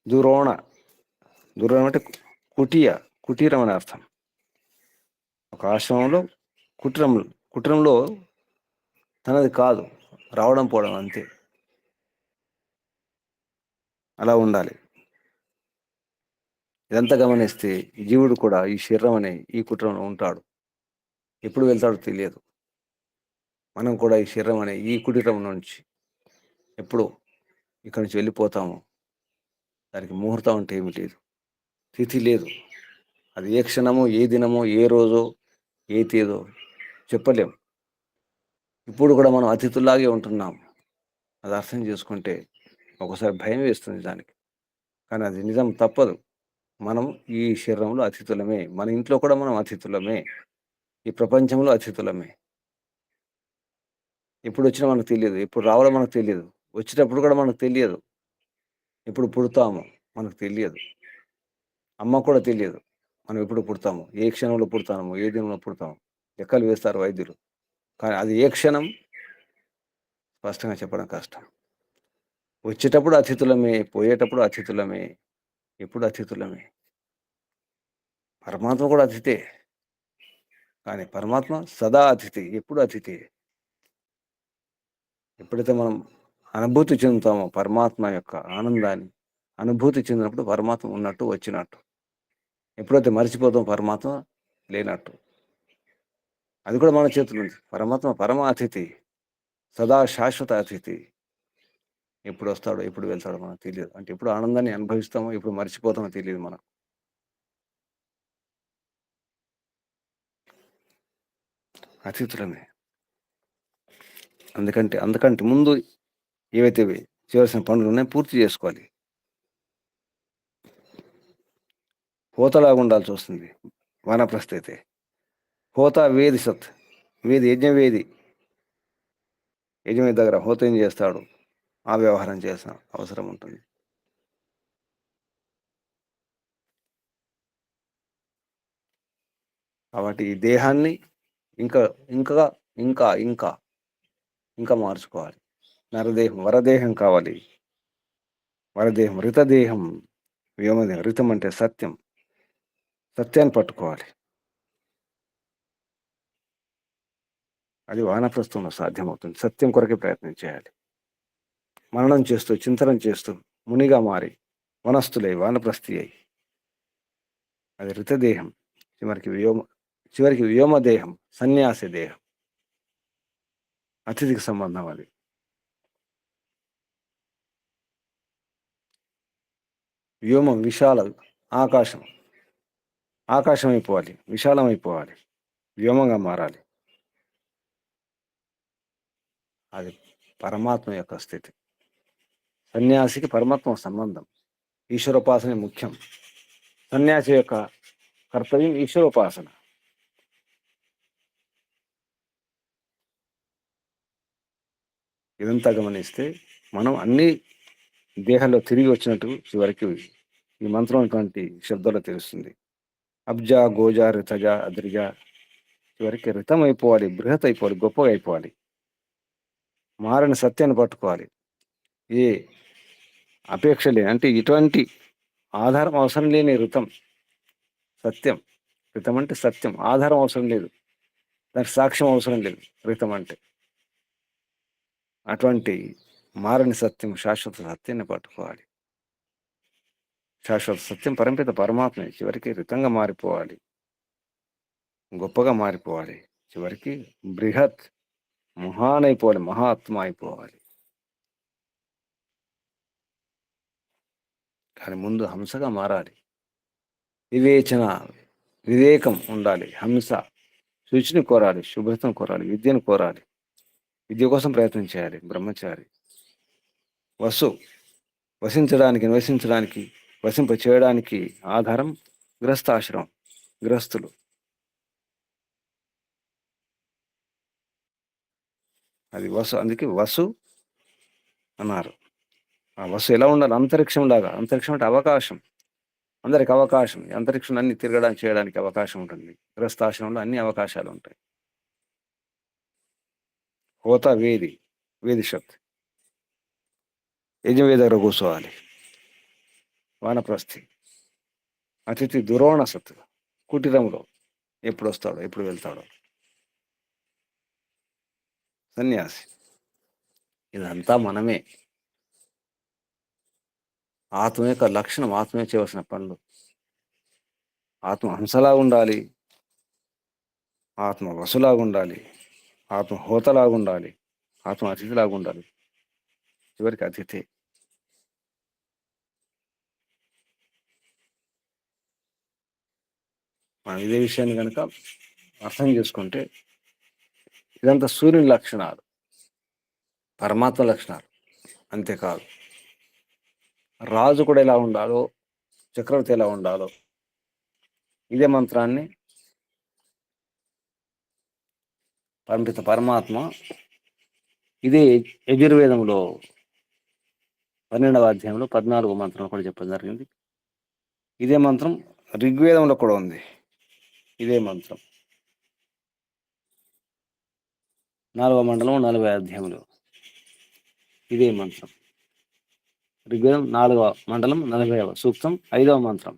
దురోణ దురోణం అంటే కుటీరం అని అర్థం. ఒక ఆశ్రమంలో కుటీరంలో తనది కాదు, రావడం పోవడం అంతే. అలా ఉండాలి. ఇదంతా గమనిస్తే జీవుడు కూడా ఈ శరీరం అనే ఈ కుటీరంలో ఉంటాడు. ఎప్పుడు వెళ్తాడో తెలియదు. మనం కూడా ఈ శరీరం అనే ఈ కుటీరం నుంచి ఎప్పుడు ఇక్కడి నుంచి వెళ్ళిపోతాము. దానికి ముహూర్తం అంటే ఏమి లేదు, తిథి లేదు. అది ఏ క్షణమో, ఏ దినమో, ఏ రోజో, ఏ తేదో చెప్పలేం. ఇప్పుడు కూడా మనం అతిథుల్లాగే ఉంటున్నాం. అది అర్థం చేసుకుంటే ఒకసారి భయం వేస్తుంది దానికి, కానీ అది నిజం, తప్పదు. మనం ఈ శరీరంలో అతిథులమే, మన ఇంట్లో కూడా మనం అతిథులమే, ఈ ప్రపంచంలో అతిథులమే. ఎప్పుడు వచ్చినా మనకు తెలియదు, ఎప్పుడు రావాలో మనకు తెలియదు, వచ్చేటప్పుడు కూడా మనకు తెలియదు, ఎప్పుడు పుడతామో మనకు తెలియదు. అమ్మ కూడా తెలియదు మనం ఎప్పుడు పుడతాము, ఏ క్షణంలో పుడతాము, ఏ దినంలో పుడతాము. లెక్కలు వేస్తారు వైద్యులు, కానీ అది ఏ క్షణం స్పష్టంగా చెప్పడం కష్టం. వచ్చేటప్పుడు అతిథులమే, పోయేటప్పుడు అతిథులమే, ఎప్పుడు అతిథులమే. పరమాత్మ కూడా అతిథే, కానీ పరమాత్మ సదా అతిథి, ఎప్పుడు అతిథి. ఎప్పుడైతే మనం అనుభూతి చెందుతామో పరమాత్మ యొక్క ఆనందాన్ని, అనుభూతి చెందినప్పుడు పరమాత్మ ఉన్నట్టు, వచ్చినట్టు. ఎప్పుడైతే మర్చిపోతాం పరమాత్మ లేనట్టు. అది కూడా మన చేతులు ఉంది. పరమాత్మ పరమ అతిథి, సదా శాశ్వత అతిథి. ఎప్పుడు వస్తాడో, ఎప్పుడు వెళ్తాడో మనకు తెలియదు. అంటే ఎప్పుడు ఆనందాన్ని అనుభవిస్తామో, ఎప్పుడు మర్చిపోతామో తెలియదు మనకు. అతిథులమే. అందుకంటే ముందు ఏవైతే చేయవలసిన పనులు ఉన్నాయో పూర్తి చేసుకోవాలి. హోతలాగా ఉండాల్సి వస్తుంది వానప్రస్థ అయితే. హోత వేది సత్, యజ్ఞవేది దగ్గర హోత ఏం చేస్తాడు, ఆ వ్యవహారం చేసిన అవసరం ఉంటుంది. కాబట్టి ఈ దేహాన్ని ఇంకా ఇంకా ఇంకా ఇంకా ఇంకా మార్చుకోవాలి. వరదేహం కావాలి. వరదేహం, రితదేహం, వ్యోమదేహం. రితం అంటే సత్యం, సత్యాన్ని పట్టుకోవాలి. అది వానప్రస్థంలో సాధ్యమవుతుంది. సత్యం కొరకే ప్రయత్నం చేయాలి. మననం చేస్తూ, చింతనం చేస్తూ, మునిగా మారి వనస్థులై, వానప్రస్థి అయి, అది రితదేహం. చివరికి వ్యోమదేహం, సన్యాసి దేహం, అతిథికి సంబంధం అది. వ్యోమం విశాల ఆకాశం, ఆకాశం అయిపోవాలి, విశాలం అయిపోవాలి, వ్యోమంగా మారాలి. అది పరమాత్మ యొక్క స్థితి. సన్యాసికి పరమాత్మ సంబంధం. ఈశ్వరోపాసన ముఖ్యం. సన్యాసి యొక్క కర్తవ్యం ఈశ్వరోపాసన. ఇదంతా గమనిస్తే మనం అన్ని దేహాల్లో తిరిగి వచ్చినట్టు చివరికి ఈ మంత్రం శబ్దాలు తెలుస్తుంది. అబ్జ, గోజ, రితజ, అద్రిజ, చివరికి రితం అయిపోవాలి, బృహత్ అయిపోవాలి, గొప్పగా అయిపోవాలి. మారని సత్యాన్ని పట్టుకోవాలి. ఏ అపేక్ష లేని, అంటే ఇటువంటి ఆధారం అవసరం లేని రితం, సత్యం. రితం అంటే సత్యం, ఆధారం అవసరం లేదు, దానికి సాక్ష్యం అవసరం లేదు రితం అంటే. అటువంటి మారని సత్యం, శాశ్వత సత్యాన్ని పట్టుకోవాలి. శాశ్వత సత్యం పరంపిత పరమాత్మ చివరికి రితంగా మారిపోవాలి, గొప్పగా మారిపోవాలి, చివరికి బృహత్, మహాన్ అయిపోవాలి, మహాత్మ అయిపోవాలి. కానీ ముందు హంసగా మారాలి. వివేచన, వివేకం ఉండాలి. హంస శుచిని కోరాలి, శుభ్రతను కోరాలి, విద్యను కోరాలి. విద్య కోసం ప్రయత్నం చేయాలి బ్రహ్మచారి. వసు వసించడానికి, నివసించడానికి, వసింప చేయడానికి ఆధారం గృహస్థాశ్రమం, గృహస్థులు. అది వసు, అందుకే వసు అన్నారు. ఆ వసు ఎలా ఉండాలి? అంతరిక్షం లాగా. అంతరిక్షం అంటే అవకాశం, అందరికి అవకాశం. అంతరిక్షం అన్ని తిరగడానికి చేయడానికి అవకాశం ఉంటుంది. గృహస్థాశ్రమంలో అన్ని అవకాశాలు ఉంటాయి. హోత వేది, వేది శక్తి. యజువేద దగ్గర కూర్చోవాలి. వానప్రస్థి. అతిథి దురోణ సత్, కుటీరంలో ఎప్పుడు వస్తాడో ఎప్పుడు వెళ్తాడో. సన్యాసి. ఇదంతా మనమే. ఆత్మ యొక్క లక్షణం, ఆత్మే చేయవలసిన పనులు. ఆత్మ హంసలాగా ఉండాలి, ఆత్మ వసులాగా ఉండాలి, ఆత్మ హోతలాగా ఉండాలి, ఆత్మ అతిథిలాగా ఉండాలి. చివరికి అతిథి. మనం ఇదే విషయాన్ని కనుక అర్థం చేసుకుంటే, ఇదంతా సూర్యుని లక్షణాలు, పరమాత్మ లక్షణాలు. అంతేకాదు, రాజు కూడా ఎలా ఉండాలో, చక్రవర్తి ఎలా ఉండాలో, ఇదే మంత్రాన్ని పంపిత పరమాత్మ ఇదే యజుర్వేదంలో 12వ అధ్యాయంలో 14వ మంత్రంలో కూడా చెప్పడం జరిగింది. ఇదే మంత్రం ఋగ్వేదంలో కూడా ఉంది. ఇదే మంత్రం 4వ మండలం 40వ అధ్యాయంలో ఇదే మంత్రం. ఋగ్వేదం 4వ మండలం 40వ సూక్తం 5వ మంత్రం.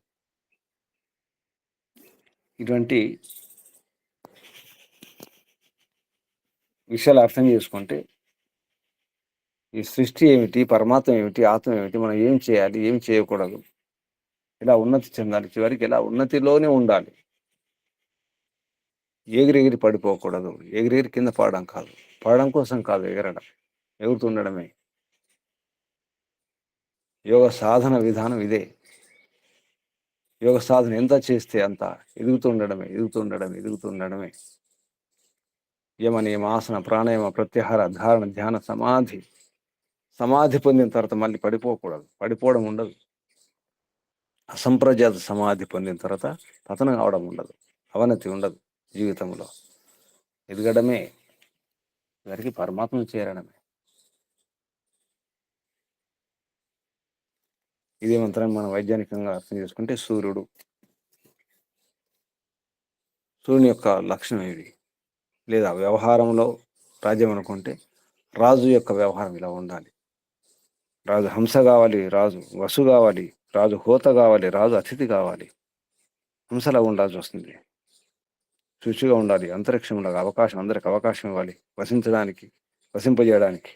ఇటువంటి విషయాలు అర్థం చేసుకుంటే, ఈ సృష్టి ఏమిటి, పరమాత్మ ఏమిటి, ఆత్మ ఏమిటి, మనం ఏం చేయాలి, ఏం చేయకూడదు, ఇలా ఉన్నతి చెందాలి, చివరికి ఇలా ఉన్నతిలోనే ఉండాలి. ఎగిరెగిరి పడిపోకూడదు. ఎగిరెగిరి కింద పడడం కాదు, పడడం కోసం కాదు, ఎగరడం, ఎగురుతుండడమే. యోగ సాధన విధానం ఇదే. యోగ సాధన ఎంత చేస్తే అంత ఎదుగుతుండడమే, ఎదుగుతుండడమే, ఎదుగుతుండడమే. యమ నియమ, ఆసన, ప్రాణాయామ, ప్రత్యాహార, ధారణ, ధ్యాన, సమాధి. సమాధి పొందిన తర్వాత మళ్ళీ పడిపోకూడదు, పడిపోవడం ఉండదు. అసంప్రజాత సమాధి పొందిన తర్వాత పతనం అవడం ఉండదు, అవనతి ఉండదు జీవితంలో. ఎదగడమే, వారికి పరమాత్మను చేరడమే. ఇదే మంత్రాన్ని మనం వైజ్ఞానికంగా అర్థం చేసుకుంటే, సూర్యుని యొక్క లక్షణం ఇది. లేదా వ్యవహారంలో రాజ్యం అనుకుంటే, రాజు యొక్క వ్యవహారం ఇలా ఉండాలి. రాజు హంస కావాలి, రాజు వసు కావాలి, రాజు హోత కావాలి, రాజు అతిథి కావాలి. హంసలా ఉండాల్సి వస్తుంది. శుచిగా ఉండాలి, అంతరిక్షం ఉండాలి, అవకాశం, అందరికి అవకాశం ఇవ్వాలి వసించడానికి, వసింపజేయడానికి.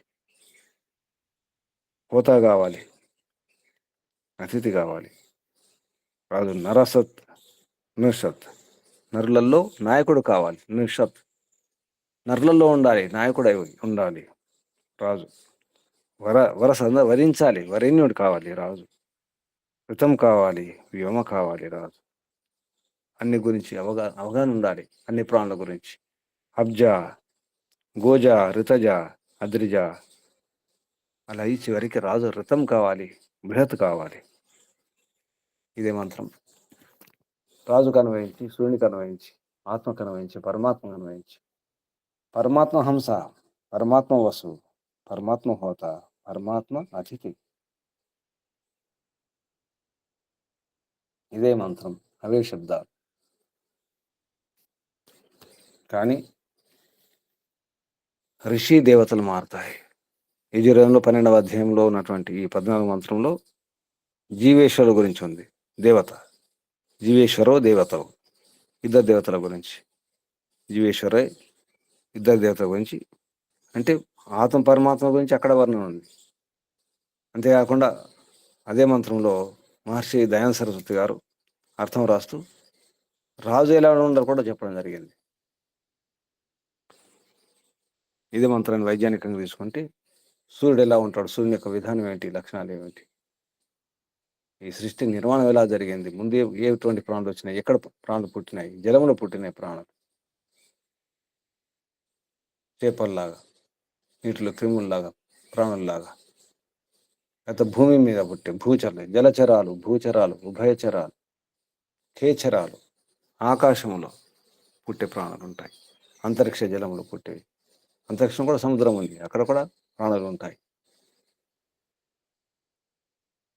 హోత కావాలి, అతిథి కావాలి. రాజు నరసత్, నిర్షత్. నరులలో నాయకుడు కావాలి, నిర్షత్. నరులలో ఉండాలి, నాయకుడు ఉండాలి రాజు. వరించాలి, వరేణ్యుడు కావాలి రాజు. ఋతం కావాలి, వ్యోమ కావాలి రాజు. అన్ని గురించి అవగాహన ఉండాలి, అన్ని ప్రాణుల గురించి. అబ్జ, గోజ, ఋతజ, అద్రిజ. అలా ఈ చివరికి రాజు ఋతం కావాలి, బృహత్ కావాలి. ఇదే మంత్రం రాజుకు అన్వయించి, సూర్యునికి అన్వయించి, ఆత్మకు అన్వయించి, పరమాత్మకు అన్వయించి. పరమాత్మ హంస, పరమాత్మ వసు, పరమాత్మ హోత, పరమాత్మ అతిథి. ఇదే మంత్రం, అవే శబ్దాలు. కానీ ఋషి దేవతలు మారుతాయి. యజుర్వేదంలో 12వ అధ్యాయంలో ఉన్నటువంటి ఈ 14వ మంత్రంలో జీవేశ్వరుల గురించి ఉంది. దేవత, జీవేశ్వరో దేవత, ఇద్దరు దేవతల గురించి. జీవేశ్వరే ఇద్దరు దేవతల గురించి, అంటే ఆత్మ పరమాత్మ గురించి అక్కడ వర్ణన ఉంది. అంతేకాకుండా అదే మంత్రంలో మహర్షి దయానంద సరస్వతి గారు అర్థం రాస్తూ రాజు ఎలా ఉండాలో కూడా చెప్పడం జరిగింది. ఇదే మంత్రాన్ని వైజ్ఞానికంగా తీసుకుంటే, సూర్యుడు ఎలా ఉంటాడు, సూర్యుని యొక్క విధానం ఏంటి, లక్షణాలు ఏమిటి, ఈ సృష్టి నిర్మాణం ఎలా జరిగింది, ముందే ఎటువంటి ప్రాణులు వచ్చినాయి, ఎక్కడ ప్రాణులు పుట్టినాయి, జలంలో పుట్టినాయి ప్రాణులు. చేపల్లాగా, నీటిలో క్రిముల్లాగా, ప్రాణుల్లాగా, అయితే భూమి మీద పుట్టే జలచరాలు, భూచరాలు, ఉభయచరాలు, ఖేచరాలు, ఆకాశంలో పుట్టే ప్రాణులు ఉంటాయి, అంతరిక్ష జలంలో పుట్టేవి. అంతరిక్షం కూడా సముద్రం ఉంది, అక్కడ కూడా ప్రాణులు ఉంటాయి.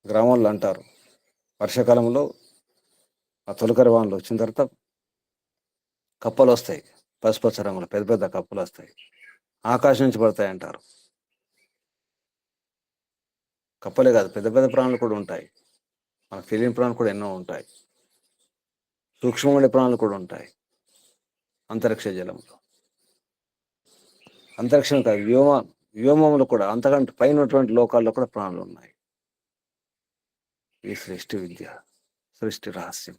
గ్రామంలో అంటారు, వర్షాకాలంలో ఆ తొలకరి వానలు వచ్చిన తర్వాత కప్పలు వస్తాయి, పసుపచ్చ రంగులో పెద్ద పెద్ద కప్పలు వస్తాయి, ఆకాశం నుంచి పడతాయి అంటారు. కప్పలే కాదు, పెద్ద పెద్ద ప్రాణులు కూడా ఉంటాయి, మనకు తెలియని ప్రాణులు కూడా ఎన్నో ఉంటాయి, సూక్ష్మమైన ప్రాణులు కూడా ఉంటాయి అంతరిక్ష జలంలో. అంతరిక్షం కాదు, వ్యోమంలో కూడా, అంతకంటే పైన ఉన్నటువంటి లోకాల్లో కూడా ప్రాణులు ఉన్నాయి. ఈ సృష్టి విద్య, సృష్టి రహస్యం.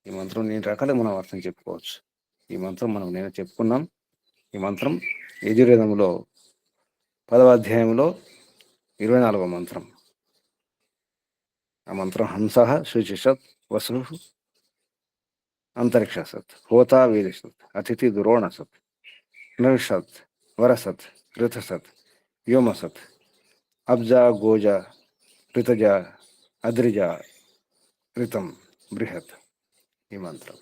ఈ మంత్రం నేను రకాలే మనం అర్థం చెప్పుకోవచ్చు. ఈ మంత్రం నేను చెప్పుకున్నాం. ఈ మంత్రం యజుర్వేదంలో 10వ అధ్యాయంలో 24వ మంత్రం. ఆ మంత్రం హంస శుచిషత్ వసు అంతరిక్షసత్ హోతా వీరిషత్ అతిథి దురోణసత్ నర్షత్ వరసత్ ఋతసత్ వ్యోమసత్ అబ్జా గోజ ఋతజ అద్రిజ ఋతం బృహత్. ఈ మంత్రం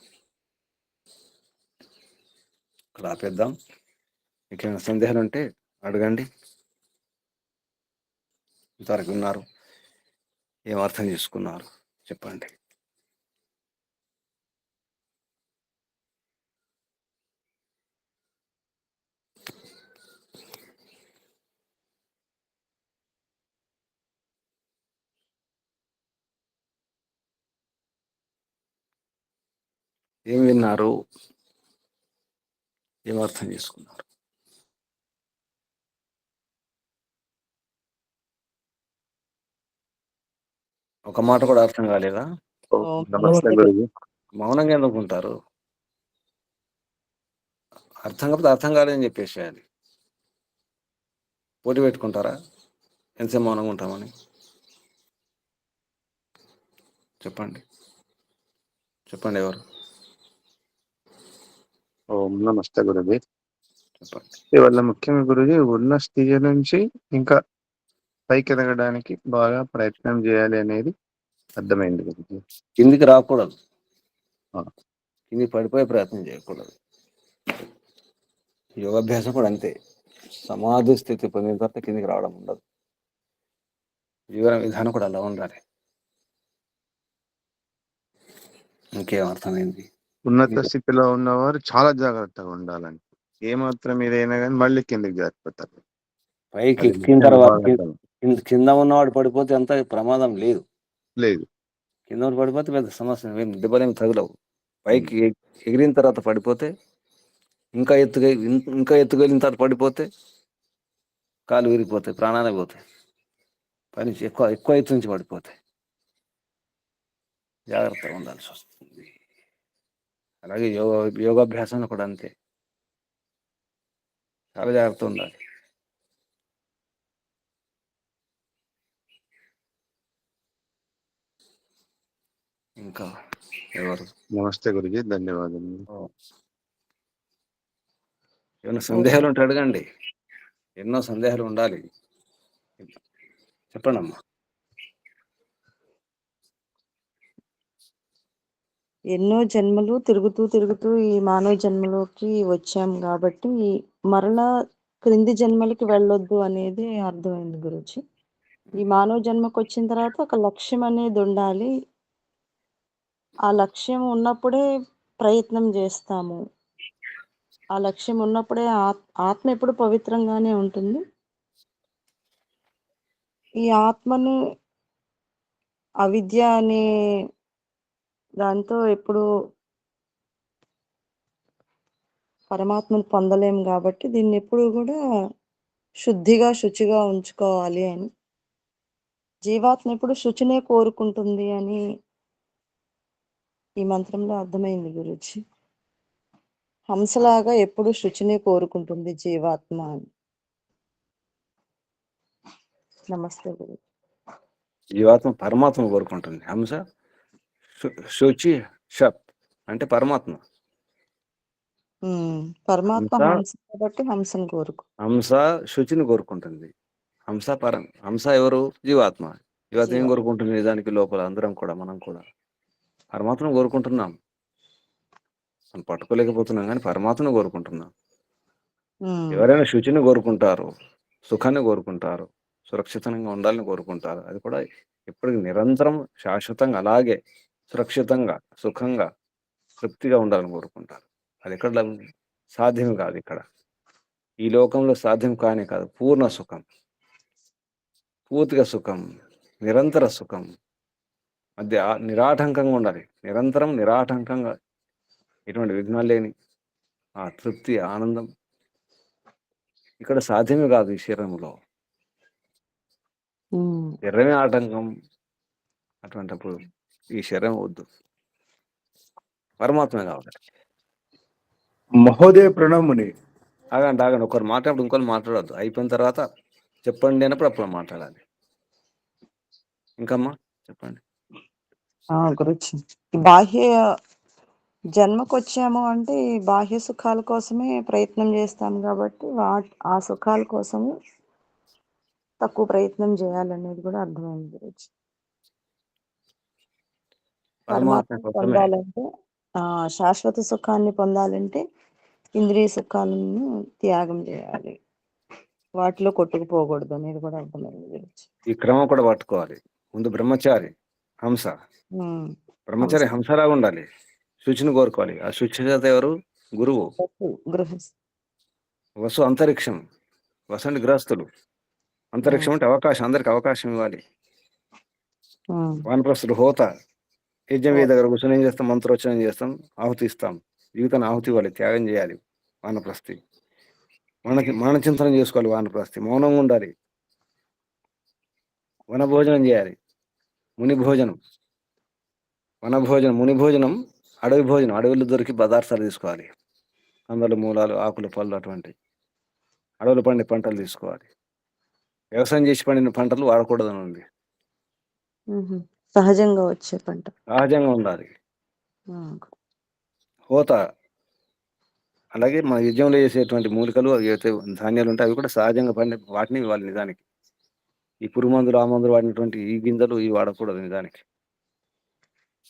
ఇక్కడ ఆపేద్దాం. ఇంకేమైనా సందేహాలు ఉంటే అడగండి. ఇంతవరకు ఉన్నారు, ఏం అర్థం చేసుకున్నారు చెప్పండి. ఏం విన్నారు, ఏం అర్థం చేసుకున్నారు? ఒక మాట కూడా అర్థం కాలేదా? నమస్తే గురుజీ. మౌనంగా ఎందుకుంటారు? అర్థం కాకపోతే అర్థం కాలేదని చెప్పేసేయాలి. పోటీ పెట్టుకుంటారా ఎంతసేపు మౌనంగా ఉంటామని? చెప్పండి చెప్పండి, ఎవరు? ఓం నమస్తే గురుజీ. చెప్పండి. ఇవాళ ముఖ్యంగా గురుజీ ఉన్న స్థితి నుంచి ఇంకా పైకి ఎదగడానికి బాగా ప్రయత్నం చేయాలి అనేది అర్థమైంది గురుజీ. కిందికి రాకూడదు, కిందికి పడిపోయే ప్రయత్నం చేయకూడదు. యోగాభ్యాసం కూడా అంతే, సమాధి స్థితి పొందిన తర్వాత కిందికి రావడం ఉండదు. జీవన విధానం కూడా అలా ఉండాలి. ఇంకేం అర్థమైంది? ఉన్నత స్థితిలో ఉన్నవారు చాలా జాగ్రత్తగా ఉండాలని, ఏమాత్రం ఏదైనా కానీ మళ్ళీ కిందికి జారిపోతారు. పైకి అది ఎక్కిన ముఖ్యంగా తర్వాత బాగా అర్థం. కింద ఉన్నవాడు పడిపోతే అంత ప్రమాదం లేదు. లేదు, కింద పడిపోతే పెద్ద సమస్య, దెబ్బలేమి తగలవు. పైకి ఎగిరిన తర్వాత పడిపోతే, ఇంకా ఎత్తుకెళ్ళిన తర్వాత పడిపోతే కాలు విరిగిపోతాయి, ప్రాణాలే పోతాయి. పని ఎక్కువ ఎత్తు నుంచి పడిపోతాయి. జాగ్రత్తగా ఉండాల్సి వస్తుంది. అలాగే యోగాభ్యాసంలో కూడా అంతే, చాలా జాగ్రత్త ఉండాలి. ఇంకా ఎవరు? నమస్తే గురుజీ, ధన్యవాదాలు. ఏమైనా సందేహాలు ఉంటే అడగండి. ఎన్నో సందేహాలు ఉండాలి. చెప్పండి అమ్మా. ఎన్నో జన్మలు తిరుగుతూ ఈ మానవ జన్మలోకి వచ్చాం కాబట్టి మరలా క్రింది జన్మలకి వెళ్ళొద్దు అనేది అర్థమైంది గురుజీ. ఈ మానవ జన్మకు వచ్చిన తర్వాత ఒక లక్ష్యం అనేది ఉండాలి. ఆ లక్ష్యం ఉన్నప్పుడే ప్రయత్నం చేస్తాము. ఆ లక్ష్యం ఉన్నప్పుడే ఆత్మ ఎప్పుడు పవిత్రంగానే ఉంటుంది. ఈ ఆత్మను అవిద్య అనే దాంతో ఎప్పుడు పరమాత్మను పొందలేం కాబట్టి దీన్ని ఎప్పుడు కూడా శుచిగా ఉంచుకోవాలి అని, జీవాత్మ ఎప్పుడు శుచినే కోరుకుంటుంది అని ఈ మంత్రంలో అర్థమైంది గురుజీ. హంసలాగా ఎప్పుడు శుచిని కోరుకుంటుంది జీవాత్మ అని. నమస్తే గురు. జీవాత్మ పరమాత్మ కోరుకుంటుంది. హంస శుచి షప్ అంటే పరమాత్మ. పరమాత్మ హంస హంస కాబట్టి హంసను కోరుకు. హంస శుచిని కోరుకుంటుంది. హంస ఎవరు? జీవాత్మ. జీవాత్మ ఏం జీవ. కోరుకుంటుంది? నిజానికి లోపల అందరం కూడా, మనం కూడా పరమాత్మను కోరుకుంటున్నాం. మనం పట్టుకోలేకపోతున్నాం కానీ పరమాత్మను కోరుకుంటున్నాం. ఎవరైనా శుచిని కోరుకుంటారు, సుఖాన్ని కోరుకుంటారు, సురక్షితంగా ఉండాలని కోరుకుంటారు. అది కూడా ఎప్పటికి నిరంతరం శాశ్వతంగా అలాగే సురక్షితంగా, సుఖంగా, తృప్తిగా ఉండాలని కోరుకుంటారు. అది ఎక్కడ సాధ్యం కాదు ఇక్కడ. ఈ లోకంలో సాధ్యం కానే కాదు. పూర్ణ సుఖం, పూర్తిగా సుఖం, నిరంతర సుఖం, మధ్య నిరాటంకంగా ఉండాలి. నిరంతరం నిరాటంకంగా, ఎటువంటి విఘ్నాలు లేని ఆ తృప్తి, ఆనందం ఇక్కడ సాధ్యమే కాదు ఈ శరీరంలో. శరీరమే ఆటంకం. అటువంటిప్పుడు ఈ శరీరం వద్దు, పరమాత్మే కావాలి. మహోదయ ప్రణముని. ఆగండి ఒకరు మాట్లాడు, ఇంకోరు మాట్లాడద్దు. అయిపోయిన తర్వాత చెప్పండి అన్నప్పుడు అప్పుడు మాట్లాడాలి. ఇంకమ్మా చెప్పండి. గురుజీ, బాహ్య జన్మకు వచ్చాము అంటే ఈ బాహ్య సుఖాల కోసమే ప్రయత్నం చేస్తాం కాబట్టి ఆ సుఖాల కోసము తక్కువ ప్రయత్నం చేయాలనేది కూడా అర్థమైంది గురుజీ. పరమాత్మ పరమాత్మ కోసమే. పొందాలంటే, శాశ్వత సుఖాన్ని పొందాలంటే ఇంద్రియ సుఖాలను త్యాగం చేయాలి, వాటిలో కొట్టుకుపోకూడదు అనేది కూడా అర్థమైంది గురుజీ. ఈ క్రమం కూడా పట్టుకోవాలి. ముందు బ్రహ్మచారి హంస, బ్రహ్మచారి హంసలాగా ఉండాలి. శుచిని కోరుకోవాలి. ఆ శుచిత ఎవరు? గురువు. గృహస్థ. వసు అంతరిక్షం. వసు అంటే గృహస్థులు. అంతరిక్షం అంటే అవకాశం, అందరికి అవకాశం ఇవ్వాలి. వానప్రస్థుడు హోత. యజ్ఞం వేద దగ్గర కూర్చొని ఏం చేస్తాం? మంత్రోచ్చరం చేస్తాం, ఆహుతి ఇస్తాం. జీవితాన్ని ఆహుతి ఇవ్వాలి, త్యాగం చేయాలి. వానప్రస్థి మనకి మన చింతనం చేసుకోవాలి. వానప్రస్థి మౌనంగా ఉండాలి. వన భోజనం చేయాలి. ముని భోజనం, వన భోజనం, ముని భోజనం, అడవి భోజనం. అడవిలో దొరికి పదార్థాలు తీసుకోవాలి. అందరు మూలాలు, ఆకులు, పళ్ళు, అటువంటి అడవులు పండి పంటలు తీసుకోవాలి. వ్యవసాయం చేసి పండిన పంటలు వాడకూడదని ఉంది. సహజంగా వచ్చే పంట సహజంగా ఉండాలి. హోత, అలాగే మన యజ్ఞంలో చేసేటువంటి మూలికలు, ఏవైతే ధాన్యాలు ఉంటాయి అవి కూడా సహజంగా పండి వాటిని ఇవ్వాలి. నిజానికి ఈ పురుగు మందులు, ఆ మందులు వాడినటువంటి ఈ గింజలు ఇవి వాడకూడదు. నిజానికి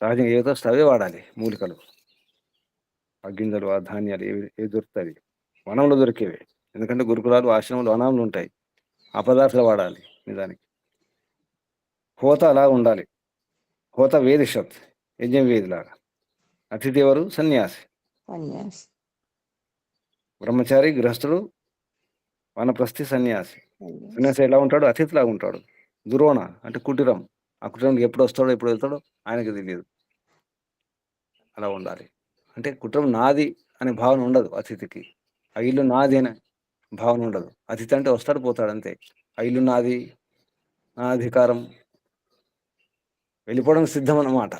సహజంగా ఏదో అవే వాడాలి. మూలికలు, ఆ గింజలు, ఆ ధాన్యాలు ఏవి దొరుకుతాయి వనంలో దొరికేవి. ఎందుకంటే గురుకులాలు, ఆశ్రమాలు, వనాలు ఉంటాయి. ఆ పదార్థాలు వాడాలి. నిజానికి హోత అలా ఉండాలి. హోత వేదిషత్, యజ్ఞం వేదిలాగా. అతిథి ఎవరు? సన్యాసి. బ్రహ్మచారి, గృహస్థుడు, వానప్రస్థి, సన్యాసి. సన్యాసి ఎలా ఉంటాడు? అతిథిలాగా ఉంటాడు. దురోణ అంటే కుటీరం. ఆ కుటీరంకి ఎప్పుడు వస్తాడో ఎప్పుడు వెళ్తాడో ఆయనకి తెలియదు. అలా ఉండాలి. అంటే కుటుంబం నాది అనే భావన ఉండదు అతిథికి. ఆ ఇల్లు నాది అనే భావన ఉండదు. అతిథి అంటే వస్తాడు పోతాడు అంతే. ఆ ఇల్లు నాది, నా అధికారం, వెళ్ళిపోవడానికి సిద్ధం అన్నమాట.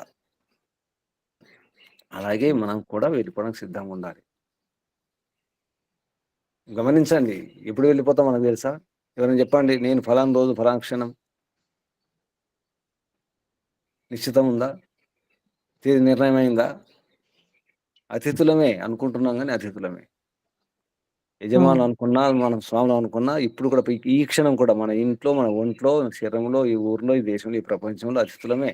అలాగే మనం కూడా వెళ్ళిపోవడానికి సిద్ధంగా ఉండాలి. గమనించండి, ఎప్పుడు వెళ్ళిపోతాం మనకు తెలుసా? ఎవరైనా చెప్పండి, నేను ఫలానా రోజు ఫలానా క్షణం నిశ్చితం ఉందా? తేదీ నిర్ణయం అయిందా? అతిథులమే అనుకుంటున్నాం, కానీ అతిథులమే. యజమానులు అనుకున్నా, మనం స్వాములు అనుకున్నా, ఇప్పుడు కూడా ఈ క్షణం కూడా మన ఇంట్లో, మన ఒంట్లో, శరీరంలో, ఈ ఊర్లో, ఈ దేశంలో, ఈ ప్రపంచంలో అతిథులమే.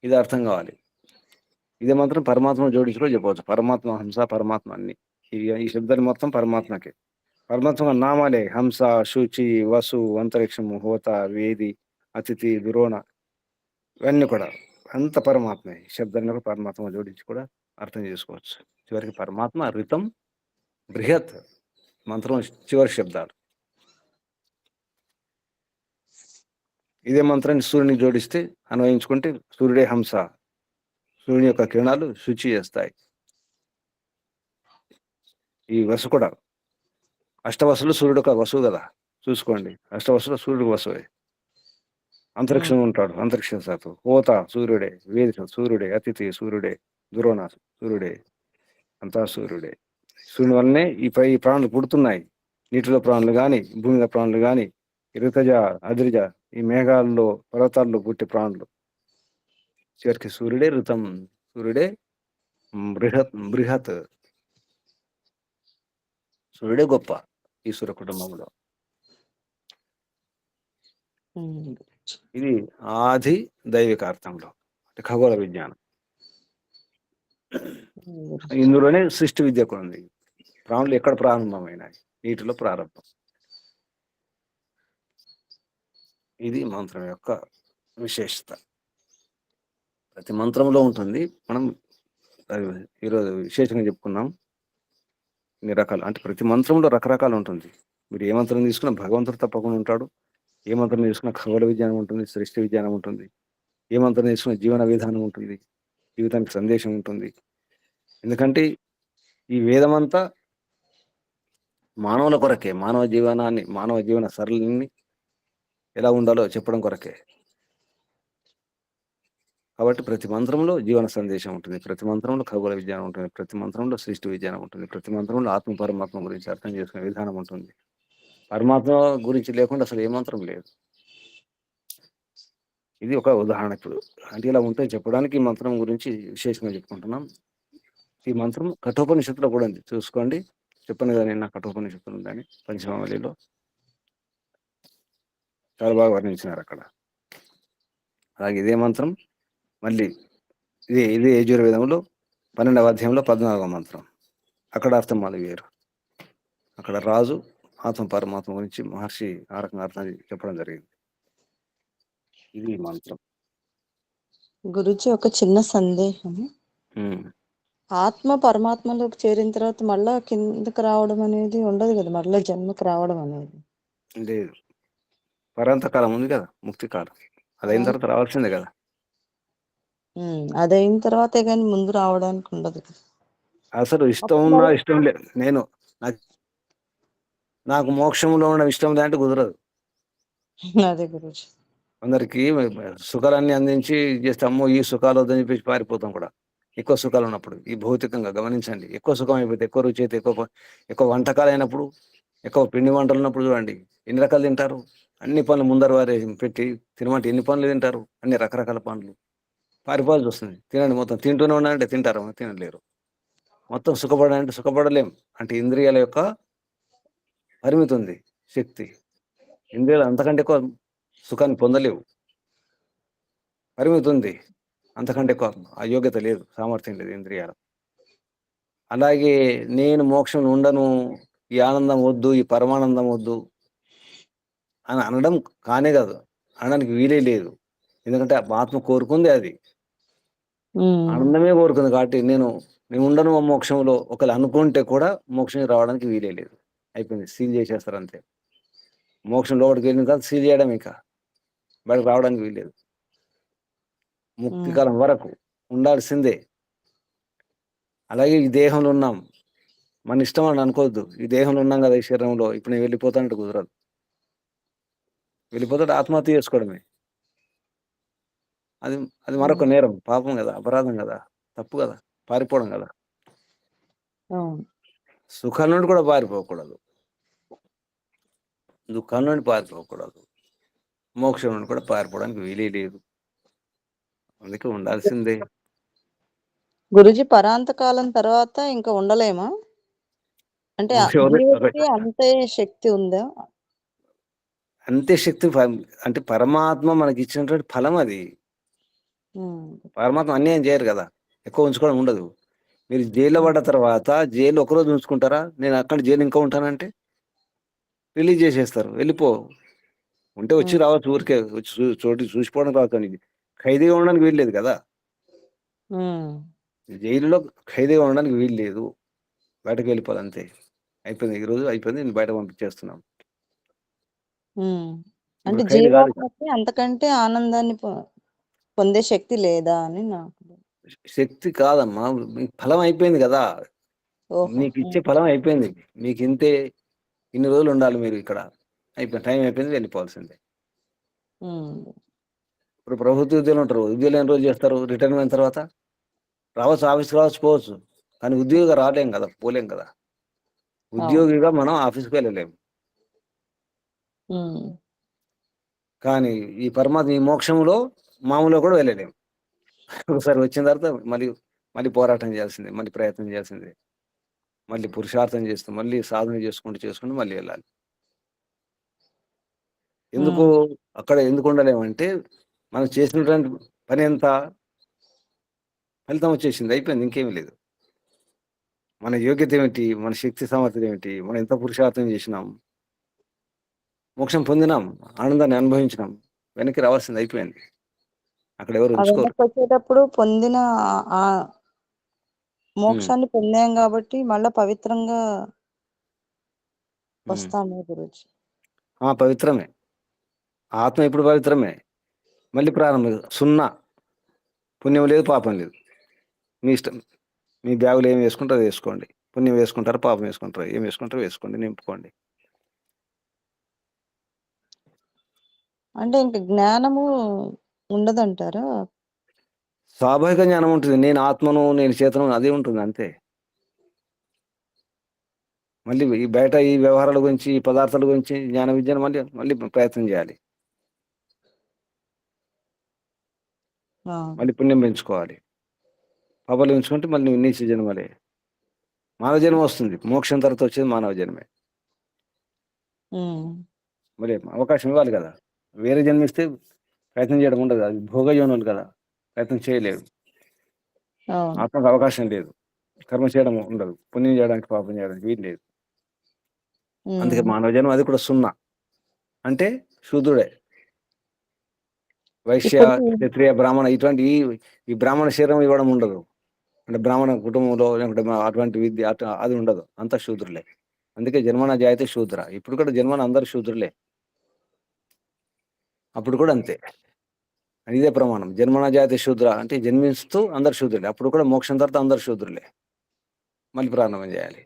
ఇది అర్థం కావాలి. ఇదే మాత్రం పరమాత్మ జోడించి కూడా చెప్పవచ్చు. పరమాత్మ, హంస, పరమాత్మ అన్ని ఈ శబ్దాలు మొత్తం పరమాత్మకే. పరమాత్మ నామాలే హంస, శుచి, వసు, అంతరిక్షము, హోత, వేది, అతిథి, దురోణ, ఇవన్నీ కూడా అంత పరమాత్మే. శబ్దాన్ని కూడా పరమాత్మ జోడించి కూడా అర్థం చేసుకోవచ్చు. చివరికి పరమాత్మ రితం, బృహత్ మంత్రం చివరి శబ్దాలు. ఇదే మంత్రాన్ని సూర్యునికి జోడిస్తే, అన్వయించుకుంటే సూర్యుడే హంస. సూర్యుని యొక్క కిరణాలు శుచి చేస్తాయి. ఈ వసు కూడా అష్టవసులు, సూర్యుడు ఒక వసువు కదా, చూసుకోండి. అష్టవసులు సూర్యుడు వసువే. అంతరిక్షం ఉంటాడు, అంతరిక్ష శాతం. హోత సూర్యుడే, వేది సూర్యుడే, అతిథి సూర్యుడే, దురోణ సూర్యుడే, అంతా సూర్యుడే. సూర్యుని వల్లనే ఈ ప్రాణులు పుడుతున్నాయి. నీటిలో ప్రాణులు కానీ, భూమి మీద ప్రాణులు కానీ, ఋతజ, అద్రిజ, ఈ మేఘాల్లో, పర్వతాల్లో పుట్టే ప్రాణులు. చివరికి సూర్యుడే ఋతం, సూర్యుడే బృహత్ బృహత్ సూర్యుడే గొప్ప ఈ సూర్య కుటుంబంలో. గురూజీ. ఇది ఆది దైవిక అర్థంలో అంటే ఖగోళ విజ్ఞానం. గురూజీ. ఇందులోనే సృష్టి విద్య కూడా ఉంది. ప్రాణులు ఎక్కడ ప్రారంభమైనాయి? నీటిలో ప్రారంభం. ఇది మంత్రం యొక్క విశేషత. ప్రతి మంత్రంలో ఉంటుంది. మనం ఈరోజు విశేషంగా చెప్పుకున్నాం. ఇన్ని రకాలు అంటే ప్రతి మంత్రంలో రకరకాలు ఉంటుంది. మీరు ఏ మంత్రం తీసుకున్నా భగవంతుడు తప్పకుండా ఉంటాడు. ఏ మంత్రం తీసుకున్నా ఖగోళ విజ్ఞానం ఉంటుంది, సృష్టి విజ్ఞానం ఉంటుంది. ఏ మంత్రం తీసుకున్నా జీవన విధానం ఉంటుంది, జీవితానికి సందేశం ఉంటుంది. ఎందుకంటే ఈ వేదమంతా మానవుల కొరకే, మానవ జీవన సరళిని ఎలా ఉండాలో చెప్పడం కొరకే. కాబట్టి ప్రతి మంత్రంలో జీవన సందేశం ఉంటుంది, ప్రతి మంత్రంలో ఖగోళ విజ్ఞానం ఉంటుంది, ప్రతి మంత్రంలో సృష్టి విజ్ఞానం ఉంటుంది, ప్రతి మంత్రంలో ఆత్మ పరమాత్మ గురించి అర్థం చేసుకునే విధానం ఉంటుంది. పరమాత్మ గురించి లేకుండా అసలు ఏ మంత్రం లేదు. ఇది ఒక ఉదాహరణ. ఇప్పుడు అంటే ఇలా ఉంటే చెప్పడానికి ఈ మంత్రం గురించి విశేషంగా చెప్పుకుంటున్నాం. ఈ మంత్రం కఠోపనిషత్తులో కూడా ఉంది, చూసుకోండి. చెప్పాను కదా నేను, కఠోపనిషత్తులు ఉందని పంచమావళిలో చాలా బాగా వర్ణించినారు అక్కడ. అలాగే ఇదే మంత్రం మళ్ళీ ఇదే యజుర్వేదంలో 12వ అధ్యాయంలో 14వ మంత్రం. అక్కడ అర్థం మళ్ళీ వేరు. అక్కడ రాజు ఆత్మ పరమాత్మ గురించి మహర్షి ఆ రకంగా అర్థం చెప్పడం జరిగింది. ఇది మంత్రం. గురూజీ, ఒక చిన్న సందేహం. ఆత్మ పరమాత్మలోకి చేరిన తర్వాత మళ్ళా కిందకి రావడం అనేది ఉండదు కదా, మళ్ళీ జన్మకి రావడం అనేది లేదు. పరాంతకాలం ఉంది కదా, ముక్తి కాలం. అది అయిన తర్వాత రావాల్సిందే కదా. అది అయిన తర్వాతే కానీ ముందు రావడానికి ఉండదు కదా. అసలు ఇష్టం ఉన్నా ఇష్టం లేదు, నాకు మోక్షంలో ఉన్న ఇష్టం లేదంటే కుదరదు. అదే గురూజీ. కొందరికి సుఖాలన్నీ అందించి చేస్తాము, ఈ సుఖాలు వద్దని చెప్పేసి పారిపోతాం కూడా. ఎక్కువ సుఖాలు ఉన్నప్పుడు ఈ భౌతికంగా గమనించండి. ఎక్కువ సుఖం అయిపోతే, ఎక్కువ రుచి అయితే, ఎక్కువ వంటకాలు అయినప్పుడు, ఎక్కువ పిండి వంటలు ఉన్నప్పుడు చూడండి ఎన్ని రకాలు తింటారు. అన్ని పనులు ముందర వారే పెట్టి తినమంటే ఎన్ని పనులు తింటారు, అన్ని రకరకాల పనులు. పారిపోవాల్సి వస్తుంది. తినండి, మొత్తం తింటూనే ఉన్నారంటే తింటారు, తినలేరు. మొత్తం సుఖపడాలంటే సుఖపడలేం. అంటే ఇంద్రియాల యొక్క పరిమితి ఉంది, శక్తి. ఇంద్రియాలు అంతకంటే ఎక్కువ సుఖాన్ని పొందలేవు, పరిమితి ఉంది. అంతకంటే ఎక్కువ ఆ యోగ్యత లేదు, సామర్థ్యం లేదు ఇంద్రియాలు. అలాగే నేను మోక్షం ఉండను, ఈ ఆనందం వద్దు, ఈ పరమానందం వద్దు అని అనడం కానే కాదు, అనడానికి వీలే లేదు. ఎందుకంటే ఆత్మ కోరుకుంది అది, ఆనందమే కోరుకుంది. కాబట్టి నేను ఉండను మోక్షంలో ఒకళ్ళు అనుకుంటే కూడా మోక్షం రావడానికి వీలే లేదు. అయిపోయింది, సీల్ చేసేస్తారు అంతే. మోక్షం లోపలికి వెళ్ళిన తర్వాత సీల్ చేయడం, ఇంకా బయటకు రావడానికి వీల్లేదు. ముక్తి కాలం వరకు ఉండాల్సిందే. అలాగే ఈ దేహంలో ఉన్నాం, మన ఇష్టం అని అనుకోవద్దు. ఈ దేహంలో ఉన్నాం కదా, ఈ శరీరంలో ఇప్పుడు నేను వెళ్ళిపోతానంటే కుదరదు. వెళ్ళిపోతాడు ఆత్మహత్య చేసుకోవడమే. అది మరొక నేరం, పాపం కదా, అపరాధం కదా, తప్పు కదా, పారిపోవడం కదా. సుఖాల నుండి కూడా పారిపోకూడదు, దుఃఖాల నుండి పారిపోకూడదు, మోక్షం నుండి కూడా పారిపోవడానికి వీలే లేదు. అందుకే ఉండాల్సిందే. గురుజీ, పరాంతకాలం తర్వాత ఇంకా ఉండలేమా? అంటే జీవుడికి అంతే శక్తి ఉందా? అంతే శక్తి అంటే పరమాత్మ మనకి ఇచ్చినటువంటి ఫలం అది. పరమాత్మ అన్యాయం చేయరు కదా, ఎక్కువ ఉంచుకోవడం ఉండదు. మీరు జైల్లో పడ్డ తర్వాత జైలు ఒకరోజు ఉంచుకుంటారా? నేను అక్కడ జైలు ఇంకా ఉంటానంటే రిలీజ్ చేసేస్తారు, వెళ్ళిపో. ఉంటే వచ్చి రావచ్చు, ఊరికే వచ్చి చోటు చూసిపోవడం రావచ్చు. ఖైదీగా ఉండడానికి వీల్లేదు కదా, జైలులో ఖైదీగా ఉండడానికి వీల్లేదు. బయటకు వెళ్ళిపోవాలి అంతే. అయిపోయింది, ఈ రోజు అయిపోయింది, నేను బయట పంపించేస్తున్నాం. అంటే జీవాత్మకి అంతకంటే ఆనందాన్ని పొందే శక్తి లేదా అని నాకు. శక్తి కాదమ్మా, మీకు ఫలం అయిపోయింది కదా, మీకు ఇచ్చే ఫలం అయిపోయింది. మీకు ఇంతే, ఇన్ని రోజులు ఉండాలి మీరు ఇక్కడ, అయిపోయింది, టైం అయిపోయింది, వెళ్ళిపోవాల్సిందే. ఇప్పుడు ప్రభుత్వ ఉద్యోగులు ఉంటారు, ఉద్యోగులు ఎన్ని రోజులు చేస్తారు? రిటర్న్ అయిన తర్వాత రావచ్చు, ఆఫీస్కి రావచ్చు, పోవచ్చు. కానీ ఉద్యోగిగా రాలేం కదా, పోలేం కదా. ఉద్యోగిగా మనం ఆఫీస్కి వెళ్ళలేము. కానీ ఈ పరమాత్మ ఈ మోక్షంలో మామూలుగా కూడా వెళ్ళలేము. ఒకసారి వచ్చిన తర్వాత మళ్ళీ మళ్ళీ పోరాటం చేయాల్సిందే, మళ్ళీ ప్రయత్నం చేయాల్సిందే, మళ్ళీ పురుషార్థం చేస్తూ, మళ్ళీ సాధన చేసుకుంటూ మళ్ళీ వెళ్ళాలి. ఎందుకు అక్కడ ఎందుకు ఉండలేమంటే, మనం చేసినటువంటి పని ఎంత ఫలితం వచ్చేసింది, అయిపోయింది, ఇంకేమీ లేదు. మన యోగ్యత ఏమిటి, మన శక్తి సామర్థ్యం ఏమిటి, మనం ఎంత పురుషార్థం చేసినాం, మోక్షం పొందినాం, ఆనందాన్ని అనుభవించినాం, వెనక్కి రావాల్సింది అయిపోయింది. అక్కడ ఎవరు ఆ ఉంచుకోరు. వెనక్కి వచ్చేటప్పుడు పొందిన ఆ మోక్షాన్ని పొందాం కాబట్టి మళ్ళా పవిత్రంగా వస్తాము గురూజీ. పవిత్రమే, ఆత్మ ఇప్పుడు పవిత్రమే, మళ్ళీ ప్రారంభం, సున్నా, పుణ్యం లేదు, పాపం లేదు, మీ ఇష్టం. మీ బ్యాగులు ఏం వేసుకుంటారో వేసుకోండి, పుణ్యం వేసుకుంటారు, పాపం వేసుకుంటారు, ఏం వేసుకుంటారో వేసుకోండి, నింపుకోండి. అంటే ఇంక జ్ఞానము ఉండదంటారా? స్వాభావిక జ్ఞానం ఉంటుంది, నేను ఆత్మను, నేను చేతను, అదే ఉంటుంది అంతే. మళ్ళీ ఈ బయట ఈ వ్యవహారాల గురించి, ఈ పదార్థాల గురించి జ్ఞాన విద్యను మళ్ళీ మళ్ళీ ప్రయత్నం చేయాలి, మళ్ళీ పుణ్యం పెంచుకోవాలి. పాపాలు పెంచుకుంటే మళ్ళీ నీచ జన్మలే, మానవ జన్మ వస్తుంది, మోక్షం తర్వాత వచ్చేది మానవ జన్మే. మరి అవకాశం ఇవ్వాలి కదా, వేరే జన్మిస్తే ప్రయత్నం చేయడం ఉండదు, అది భోగయోనులు కదా, ప్రయత్నం చేయలేడు. ఆత్మకు అవకాశం లేదు, కర్మ చేయడం ఉండదు, పుణ్యం చేయడానికి పాపం చేయడానికి వీలు లేదు. అందుకే మానవ జన్మ అది కూడా సున్నా, అంటే శూద్రుడే. వైశ్య, క్షత్రియ, బ్రాహ్మణ ఇటువంటి ఈ బ్రాహ్మణ శరీరం ఇవ్వడం ఉండదు, అంటే బ్రాహ్మణ కుటుంబంలో లేకుంటే అటువంటి విద్య అది ఉండదు, అంతా శూద్రులే. అందుకే జన్మన జాయితే శూద్ర, ఇప్పుడు కూడా జన్మన అందరు శూద్రులే, అప్పుడు కూడా అంతే. ఇదే ప్రమాణం, జన్మన జాయితే శూద్ర అంటే జన్మిస్తూ అందరు శూద్రులే, అప్పుడు కూడా మోక్షం తర్వాత అందరు శూద్రులే, మళ్ళీ ప్రారంభం చేయాలి,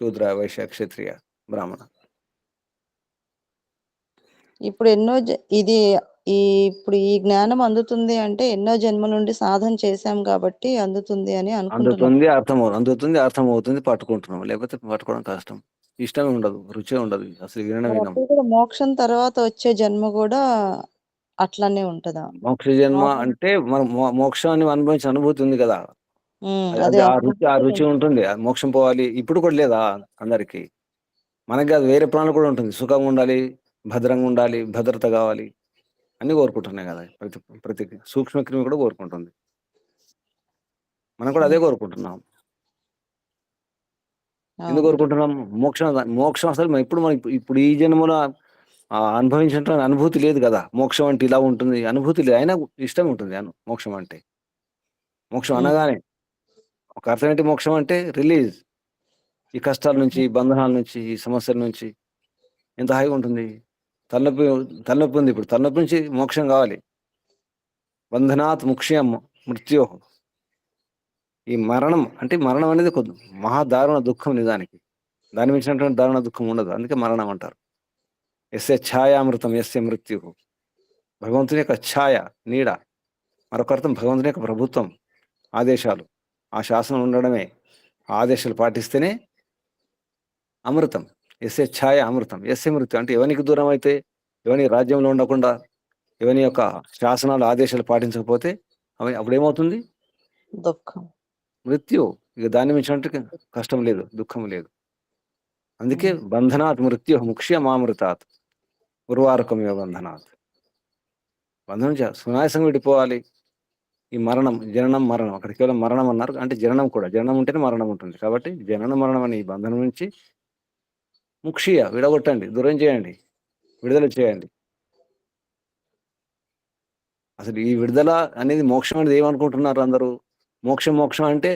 శూద్ర, వైశ్య, క్షత్రియ, బ్రాహ్మణ. ఇప్పుడు ఇప్పుడు ఈ జ్ఞానం అందుతుంది అంటే ఎన్నో జన్మ నుండి సాధన చేశాం కాబట్టి అందుతుంది అని అనుకుంటున్నాం. అందుతుంది, అర్థమవుతుంది, పట్టుకుంటున్నాం, లేకపోతే పట్టుకోవడం కష్టం, ఇష్టమే ఉండదు, రుచే ఉండదు, అసలు వినడం వినం. అప్పుడు కూడా మోక్షం తర్వాత వచ్చే జన్మ కూడా అట్లానే ఉంటదా? మోక్ష జన్మ అంటే మనం మోక్షాన్ని అనుభవించిన అనుభూతి ఉంది కదా, అదే ఆ రుచి ఉంటుంది. మోక్షం పోవాలి ఇప్పుడు కూడా లేదా అందరికి, మనకి అది వేరే ప్రాణాలు కూడా ఉంటుంది, సుఖంగా ఉండాలి, భద్రంగా ఉండాలి, భద్రత కావాలి, అన్ని కోరుకుంటున్నాయి కదా, ప్రతి సూక్ష్మక్రిమి కూడా కోరుకుంటుంది, మనం కూడా అదే కోరుకుంటున్నాం. ఎందుకు కోరుకుంటున్నాం? మోక్షం అసలు మనం ఇప్పుడు ఈ జన్మలో అనుభవించిన అనుభూతి లేదు కదా, మోక్షం అంటే ఇలా ఉంటుంది అనుభూతి లేదు, అయినా ఇష్టం ఉంటుంది మోక్షం అంటే. మోక్షం అనగానే ఒక అర్థం ఏంటి, మోక్షం అంటే రిలీజ్, ఈ కష్టాల నుంచి, బంధనాల నుంచి, ఈ సమస్యల నుంచి ఎంత హాయిగా ఉంటుంది. తలనొప్పి ఉంది, ఇప్పుడు తలనొప్పి నుంచి మోక్షం కావాలి. బంధనాత్ ముక్ష్యం మృత్యో, ఈ మరణం అనేది ఒక మహాదారుణ దుఃఖం నిజానికి, దాని మించినటువంటి దారుణ దుఃఖం ఉండదు, అందుకే మరణం అంటారు. ఎస్య ఛాయామృతం ఎస్య మృత్యు, భగవంతుని యొక్క ఛాయ, నీడ, మరొక అర్థం భగవంతుని యొక్క ప్రభుత్వం, ఆదేశాలు, ఆ శాసనం ఉండడమే, ఆదేశాలు పాటిస్తేనే అమృతం. ఎస్య ఛాయ అమృతం, ఎస్య మృత్యు అంటే ఎవనికి దూరం అయితే, ఎవని రాజ్యంలో ఉండకుండా, ఎవని యొక్క శాసనాలు, ఆదేశాలు పాటించకపోతే అప్పుడు ఏమవుతుంది? దుఃఖం, మృత్యు. ఇక దాన్ని మించినట్టు కష్టం లేదు, దుఃఖం లేదు. అందుకే బంధనాత్ మృత్యు ముక్ష్యమామృతాత్ ఉర్వారకమివ బంధనాత్, బంధనం సునాయాసంగా విడిపోవాలి. ఈ మరణం, జననం, మరణం, అక్కడ కేవలం మరణం అన్నారు, అంటే జననం కూడా, జననం ఉంటేనే మరణం ఉంటుంది, కాబట్టి జనన మరణం అనే ఈ బంధనం నుంచి ముక్షియ విడగొట్టండి, దూరం చేయండి, విడుదల చేయండి. అసలు ఈ విడుదల అనేది మోక్షం అనేది ఏమనుకుంటున్నారు అందరూ? మోక్షం అంటే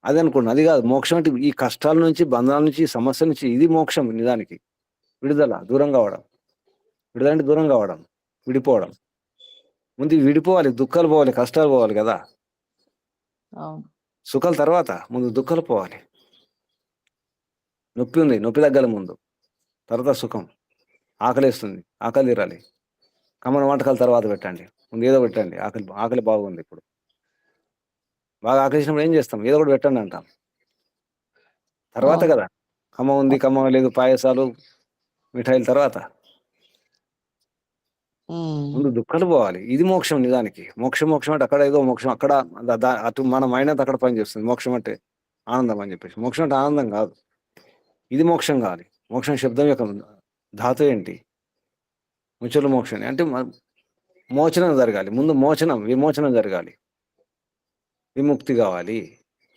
అది అనుకుంటున్నారు, అది కాదు. మోక్షం అంటే ఈ కష్టాల నుంచి, బంధాల నుంచి, సమస్యల నుంచి, ఇది మోక్షం నిజానికి. విడుదల, దూరం కావడం. విడుదల అంటే దూరం కావడం, విడిపోవడం. ముందు విడిపోవాలి, దుఃఖాలు పోవాలి, కష్టాలు పోవాలి కదా, సుఖాల తర్వాత ముందు దుఃఖాలు పోవాలి. నొప్పి ఉంది, నొప్పి తగ్గాలి ముందు, తర్వాత సుఖం. ఆకలిస్తుంది, ఆకలి తీరాలి, కమ్మని వంటకాల తర్వాత పెట్టండి, ముందు ఏదో పెట్టండి. ఆకలి బాగుంది, ఇప్పుడు బాగా ఆకలిసినప్పుడు ఏం చేస్తాం? ఏదో ఒకటి పెట్టండి అంటాం, తర్వాత కదా. కమ్మ ఉంది, కమ్మ లేదు, పాయసాలు, మిఠాయిల తర్వాత. ముందు దుఃఖాలు పోవాలి. ఇది మోక్షం నిజానికి. మోక్షం అంటే అక్కడ ఏదో మోక్షం అక్కడ అటు మన మైండ్ అంతా అక్కడ పనిచేస్తుంది. మోక్షం అంటే ఆనందం అని చెప్పేసి. మోక్షం అంటే ఆనందం కాదు. ఇది మోక్షం కావాలి. మోక్షం శబ్దం యొక్క ధాతు ఏంటి? ముచ్చుల మోక్షం అంటే మోచనం జరగాలి. ముందు విమోచనం జరగాలి. విముక్తి కావాలి.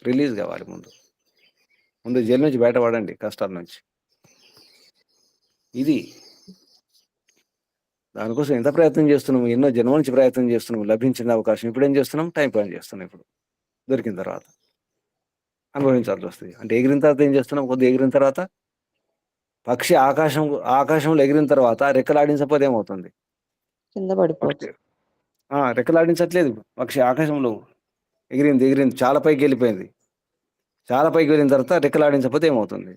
రిలీజ్ కావాలి. ముందు జైలు నుంచి బయటపడండి, కష్టాల నుంచి. ఇది దానికోసం ఎంత ప్రయత్నం చేస్తున్నాము, ఎన్నో జన్మల నుంచి ప్రయత్నం చేస్తున్నాము. లభించిన అవకాశం ఇప్పుడు ఏం చేస్తున్నాం? టైం పాస్ చేస్తున్నాం. ఇప్పుడు దొరికిన తర్వాత అనుభవించాల్సి వస్తుంది. అంటే ఎగిరిన తర్వాత ఏం చేస్తున్నాం? కొద్దిగా ఎగిరిన తర్వాత పక్షి ఆకాశంలో ఎగిరిన తర్వాత రెక్కలాడించకపోతే ఏమవుతుంది? కింద పడిపోతుంది. రెక్కలాడించట్లేదు. పక్షి ఆకాశంలో ఎగిరింది, చాలా పైకి వెళ్ళిపోయింది. చాలా పైకి వెళ్ళిన తర్వాత రెక్కలాడించకపోతే ఏమవుతుంది?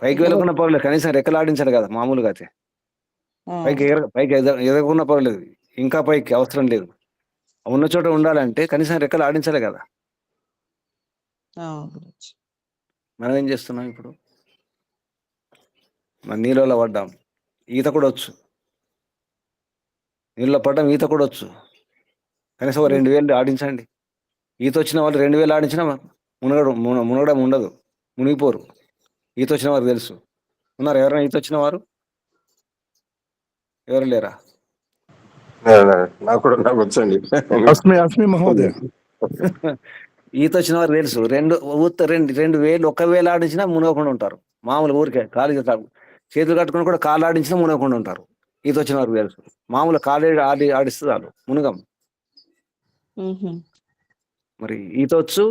పైకి వెళ్ళకుండా పర్లేదు, కనీసం రెక్కలాడించాలి కదా మామూలుగా అయితే. పైకి ఎదగకుండా పర్లేదు, ఇంకా పైకి అవసరం లేదు. ఉన్న చోట ఉండాలంటే కనీసం రెక్కలు ఆడించాలి కదా. మనం ఏం చేస్తున్నాం ఇప్పుడు? మన నీళ్ళలో పడ్డాం, ఈత కూడా వచ్చు. నీళ్ళలో పడ్డాం, ఈత కూడా వచ్చు. కనీసం 2000 ఆడించండి. ఈత వచ్చిన వాళ్ళు 2000 ఆడించినా మునగడం ఉండదు, మునిగిపోరు. ఈత వచ్చిన వారు తెలుసు. ఉన్నారు ఎవరైనా ఈత వచ్చిన వారు? ఎవరు లేరా? నాకు వచ్చండి. ఈత వచ్చిన వారు తెలుసు. 2000 1,000 ఆడించినా మునగకుండా ఉంటారు. మామూలు ఊరికే కాలు చేతులు కట్టుకుని కూడా కాళ్ళు ఆడించినా మునగకుండా ఉంటారు. ఈత వచ్చిన వారికి తెలుసు. మామూలు కాలు ఆడిస్తే చాలు, మునగం. మరి ఈత వచ్చు,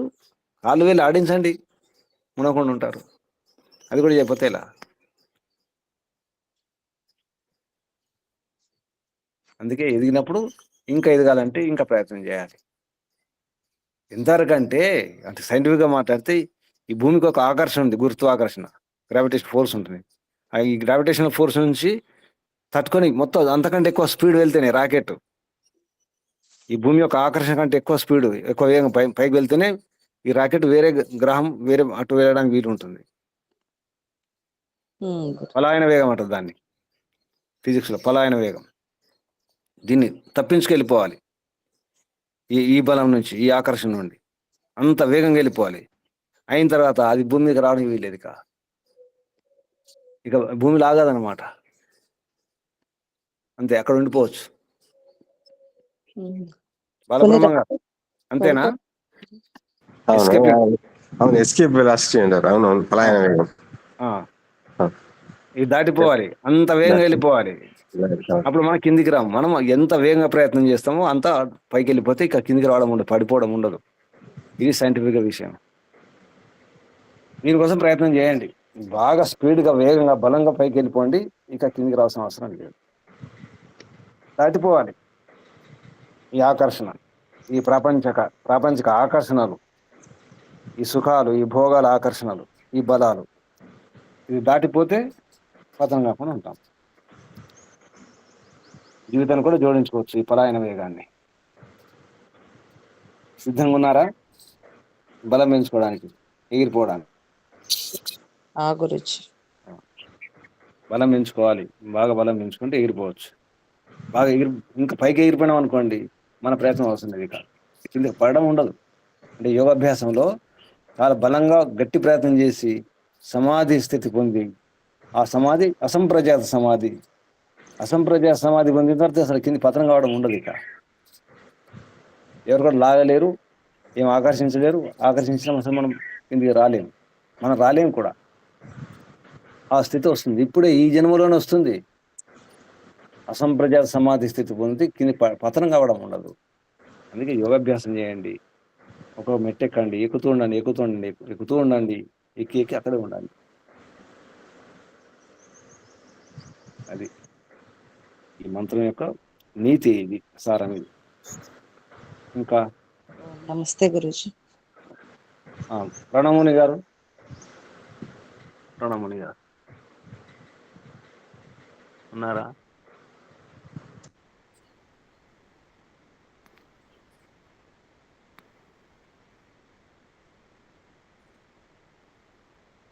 కాళ్ళు వేలు ఆడించండి, మునగకుండా ఉంటారు. అది కూడా చెప్పతే ఇలా. అందుకే ఎదిగినప్పుడు ఇంకా ఎదగాలంటే ఇంకా ప్రయత్నం చేయాలి. ఎంతవరకంటే అంటే సైంటిఫిక్గా మాట్లాడితే ఈ భూమికి ఒక ఆకర్షణ ఉంది, గురుత్వాకర్షణ, గ్రావిటేషన్ ఫోర్స్ ఉంటుంది. ఈ గ్రావిటేషన్ ఫోర్స్ నుంచి తట్టుకొని మొత్తం అంతకంటే ఎక్కువ స్పీడ్ వెళ్తేనే రాకెట్, ఈ భూమి యొక్క ఆకర్షణ కంటే ఎక్కువ స్పీడ్, ఎక్కువ వేగం పైకి వెళ్తేనే ఈ రాకెట్ వేరే గ్రహం అటు వెళ్ళడానికి వీలు ఉంటుంది. పలాయన వేగం అంటారు దాన్ని ఫిజిక్స్లో, పలాయన వేగం. దీన్ని తప్పించుకెళ్ళిపోవాలి ఈ బలం నుంచి, ఈ ఆకర్షణ నుండి అంత వేగంగా వెళ్ళిపోవాలి. అయిన తర్వాత అది భూమి మీదకి రావడానికి వీలేదు. ఇక భూమి లాగదనమాట. అంతే, అక్కడ ఉండిపోవచ్చు బలబ్రహ్మంగా. అంతేనా? అవును, ఎస్కేప్ వెలాసిటీ అంటారు. అవునవును, పలాయన వేగం. ఇది దాటిపోవాలి, అంత వేగంగా వెళ్ళిపోవాలి. అప్పుడు మనం కిందికి రాము. మనం ఎంత వేగంగా ప్రయత్నం చేస్తామో అంత పైకి వెళ్ళిపోతే ఇక కిందికి రావడం ఉండదు, పడిపోవడం ఉండదు. ఇది సైంటిఫిక్ విషయం. దీనికోసం ప్రయత్నం చేయండి. బాగా స్పీడ్గా, వేగంగా, బలంగా పైకి వెళ్ళిపోండి. ఇక కిందికి రావాల్సిన అవసరం లేదు. దాటిపోవాలి ఈ ఆకర్షణ, ఈ ప్రాపంచిక ఆకర్షణలు, ఈ సుఖాలు, ఈ భోగాల ఆకర్షణలు, ఈ బలాలు. ఇది దాటిపోతే పతనం కాకుండా ఉంటాం. జీవితాన్ని కూడా జోడించుకోవచ్చు ఈ పలాయన వేగాన్ని. సిద్ధంగా ఉన్నారా బలం పెంచుకోవడానికి, ఎగిరిపోవడానికి? బలం పెంచుకోవాలి. బాగా బలం పెంచుకుంటే ఎగిరిపోవచ్చు. బాగా ఇంకా పైకి ఎగిరిపోయినాం అనుకోండి, మన ప్రయత్నం అవసరం లేదు. ఇక కిందకి పడడం ఉండదు. అంటే యోగాభ్యాసంలో చాలా బలంగా గట్టి ప్రయత్నం చేసి సమాధి స్థితి పొంది, ఆ సమాధి అసంప్రజాత సమాధి పొందిన తర్వాత అసలు కింది పతనం కావడం ఉండదు. ఇక ఎవరు కూడా లాగలేరు, ఏం ఆకర్షించలేరు. ఆకర్షించడం అసలు మనం కిందికి రాలేము, మనం రాలేము కూడా. ఆ స్థితి వస్తుంది ఇప్పుడే, ఈ జన్మలోనే వస్తుంది. అసంప్రజాత సమాధి స్థితి పొంది కింది పతనం కావడం ఉండదు. అందుకే యోగాభ్యాసం చేయండి. ఒక మెట్టు ఎక్కండి, ఎక్కుతూ ఉండండి, ఎక్కి అక్కడే ఉండాలి. అది ఈ మంత్రం యొక్క నీతి, ఇది సారం. ఇది ఇంకా నమస్తే గురుజీ. ప్రణముని గారు ఉన్నారా?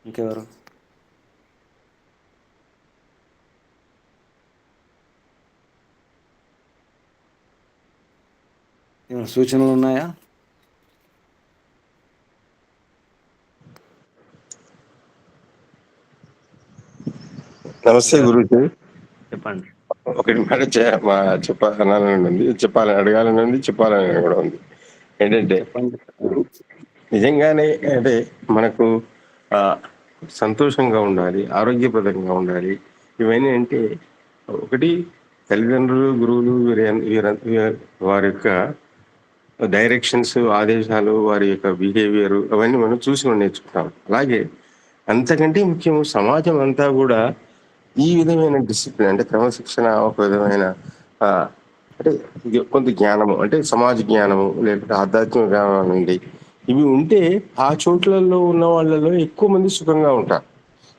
ఇంకెవరు? ఏమైనా సూచనలు ఉన్నాయా? నమస్తే గురుజీ. చెప్పండి. ఒకటి మాట చెప్పాలని ఉంది, చెప్పాలని అడగాలని ఉంది, చెప్పాలని కూడా ఉంది. ఏంటంటే చెప్పండి. నిజంగానే అంటే మనకు సంతోషంగా ఉండాలి, ఆరోగ్యప్రదంగా ఉండాలి. ఇవన్నీ అంటే ఒకటి తల్లిదండ్రులు, గురువులు వారి యొక్క డైరెక్షన్స్, ఆదేశాలు, వారి యొక్క బిహేవియర్ అవన్నీ మనం చూసి నేర్చుకుంటాం. అలాగే అంతకంటే ముఖ్యం సమాజం అంతా కూడా ఈ విధమైన డిసిప్లిన్ అంటే క్రమశిక్షణ, ఒక విధమైన అంటే కొంత జ్ఞానము అంటే సమాజ జ్ఞానము లేకపోతే ఆధ్యాత్మిక జ్ఞానం ఉంది. ఇవి ఉంటే ఆ చోట్లలో ఉన్న వాళ్ళలో ఎక్కువ మంది సుఖంగా ఉంటారు.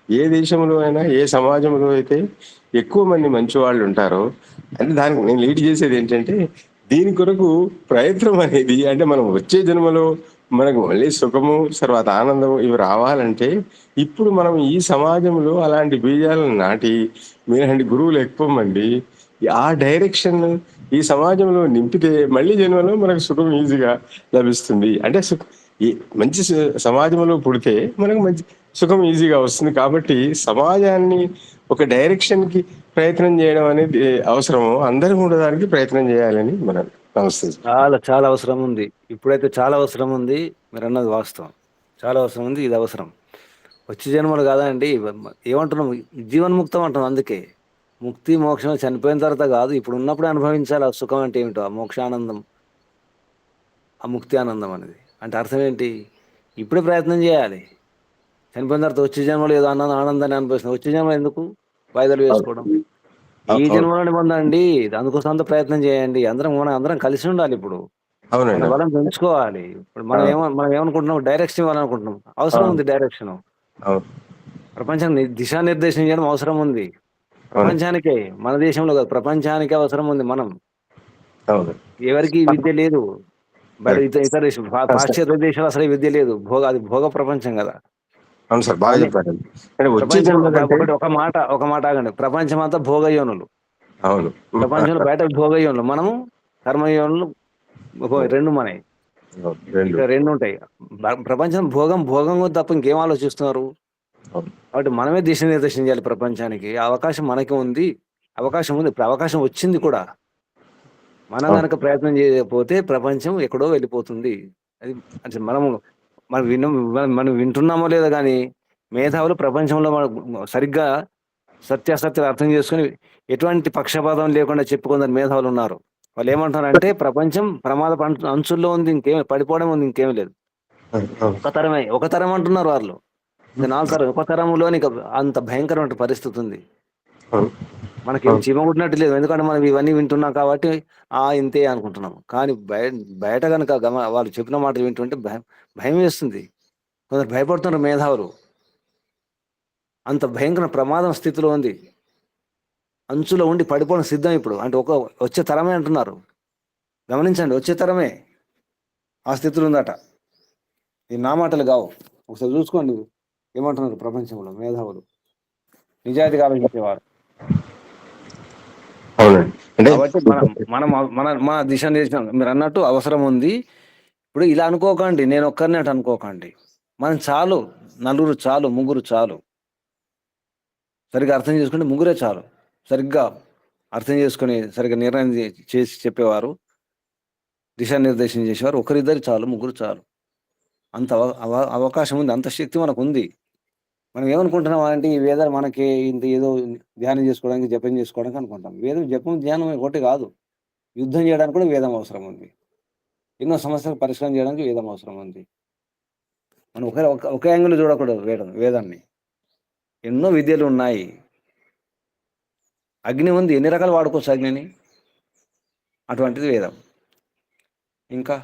ఏ దేశంలో అయినా, ఏ సమాజంలో అయితే ఎక్కువ మంది మంచి వాళ్ళు ఉంటారో, అంటే దానికి నేను లీడ్ చేసేది ఏంటంటే దీని కొరకు ప్రయత్నం అనేది, అంటే మనం వచ్చే జన్మలో మనకు మళ్ళీ సుఖము, తర్వాత ఆనందము ఇవి రావాలంటే ఇప్పుడు మనం ఈ సమాజంలో అలాంటి బీజాలను నాటి మీలాంటి గురువులు ఎక్కువ మంది ఆ డైరెక్షన్ ఈ సమాజంలో నింపితే మళ్ళీ జన్మలో మనకు సుఖం ఈజీగా లభిస్తుంది. అంటే మంచి సమాజంలో పుడితే మనకు మంచి సుఖం ఈజీగా వస్తుంది. కాబట్టి సమాజాన్ని ఒక డైరెక్షన్ కి ప్రయత్నం చేయడం అనేది అవసరము. అందరూ కూడా దానికి ప్రయత్నం చేయాలని మనం నమస్తే. చాలా అవసరం ఉంది. ఇప్పుడైతే చాలా అవసరం ఉంది. మీరు అన్నది వాస్తవం. చాలా అవసరం ఉంది. ఇది అవసరం. వచ్చే జన్మలు కాదండి, ఏమంటున్నాం, జీవన్ముక్తం అంటున్నాం. అందుకే ముక్తి మోక్షం చనిపోయిన తర్వాత కాదు, ఇప్పుడు ఉన్నప్పుడే అనుభవించాలి. ఆ సుఖం అంటే ఏమిటో, ఆ మోక్షానందం, ఆ ముక్తి ఆనందం అనేది. అంటే అర్థం ఏంటి? ఇప్పుడే ప్రయత్నం చేయాలి. చనిపోయిన తర్వాత వచ్చే జన్మలో ఏదో ఆనందాన్ని అనిపిస్తుంది. వచ్చే జన్మలో ఎందుకు వాయిదాలు వేసుకోవడం? ఈ జన్మలోనే పొందండి. అందుకోసం అంతా ప్రయత్నం చేయండి. మనం అందరం కలిసి ఉండాలి. ఇప్పుడు మన బలం పెంచుకోవాలి. ఇప్పుడు మనం ఏమనుకుంటున్నాం? డైరెక్షన్ ఇవ్వాలనుకుంటున్నాం. అవసరం ఉంది డైరెక్షన్. ప్రపంచాన్ని దిశానిర్దేశం చేయడం అవసరం ఉంది. ప్రపంచానికే, మన దేశంలో కాదు, ప్రపంచానికే అవసరం ఉంది. మనం ఎవరికి విద్య లేదు. బయట ఇతర పాశ్చాత్య దేశాలు అసలు విద్య లేదు. అది భోగ ప్రపంచం కదా. అవును సార్, బాగా చెప్పారు. ఒక మాట ఆగండి. ప్రపంచం అంతా భోగయోనులు. అవును, ప్రపంచంలో బయట భోగయోనులు, మనము కర్మయోనులు. రెండు మనవి, రెండు ఉంటాయి. ప్రపంచం భోగం తప్ప ఇంకేం ఆలోచిస్తున్నారు? కాబట్టి మనమే దిశ నిర్దేశం చేయాలి ప్రపంచానికి. అవకాశం మనకి ఉంది, అవకాశం ఉంది. ఇప్పుడు అవకాశం వచ్చింది కూడా. మనం కనుక ప్రయత్నం చేయకపోతే ప్రపంచం ఎక్కడో వెళ్ళిపోతుంది. అది అంటే మనం వింటున్నామో లేదో కానీ మేధావులు ప్రపంచంలో సరిగ్గా సత్యాసత్యాలు అర్థం చేసుకుని ఎటువంటి పక్షపాతం లేకుండా చెప్పుకుందని మేధావులు ఉన్నారు. వాళ్ళు ఏమంటారంటే ప్రపంచం ప్రమాద అంచుల్లో ఉంది, ఇంకేం పడిపోవడం ఉంది, ఇంకేం లేదు. ఒక తరం అంటున్నారు వాళ్ళు. 4 తరం, ఒక తరంలోని అంత భయంకరమైన పరిస్థితి ఉంది. మనకేం చీమగుట్టినట్టు లేదు. ఎందుకంటే మనం ఇవన్నీ వింటున్నాం కాబట్టి ఇంతే అనుకుంటున్నాం. కానీ బయట కనుక వాళ్ళు చెప్పిన మాటలు వింటుంటే భయం వేస్తుంది. కొందరు భయపడుతున్నారు మేధావులు. అంత భయంకర ప్రమాదం స్థితిలో ఉంది. అంచులో ఉండి పడిపోవడం సిద్ధం ఇప్పుడు. అంటే వచ్చే తరమే అంటున్నారు. గమనించండి, వచ్చే తరమే ఆ స్థితిలో ఉందట. ఇది నా మాటలు కావు. ఒకసారి చూసుకోండి ఏమంటున్నారు ప్రపంచంలో మేధావులు, నిజాయితీగా ఆలోచించేవారు. కాబట్టి మన దిశ నిర్దేశం మీరు అన్నట్టు అవసరం ఉంది. ఇప్పుడు ఇలా అనుకోకండి, నేను ఒక్కరిని అటు అనుకోకండి. మనం చాలు, నలుగురు చాలు, ముగ్గురు చాలు. సరిగ్గా అర్థం చేసుకుంటే ముగ్గురే చాలు. సరిగ్గా అర్థం చేసుకుని సరిగ్గా నిర్ణయం చేసి చెప్పేవారు, దిశానిర్దేశం చేసేవారు ఒకరిద్దరు చాలు, ముగ్గురు చాలు. అంత అవకాశం ఉంది, అంత శక్తి మనకు ఉంది. మనం ఏమనుకుంటున్నాం అంటే ఈ వేదాలు మనకి ఇంత ఏదో ధ్యానం చేసుకోవడానికి, జపం చేసుకోవడానికి అనుకుంటాం. వేదం జపం ధ్యానం ఒకటి కాదు. యుద్ధం చేయడానికి కూడా వేదం అవసరం ఉంది. ఎన్నో సమస్యలు పరిష్కారం చేయడానికి వేదం అవసరం ఉంది. మనం ఒక యాంగిల్ చూడకూడదు వేదాన్ని. ఎన్నో విద్యలు ఉన్నాయి. అగ్ని ఉంది, ఎన్ని రకాలు వాడుకోవచ్చు అగ్నిని. అటువంటిది వేదం. ఇంకా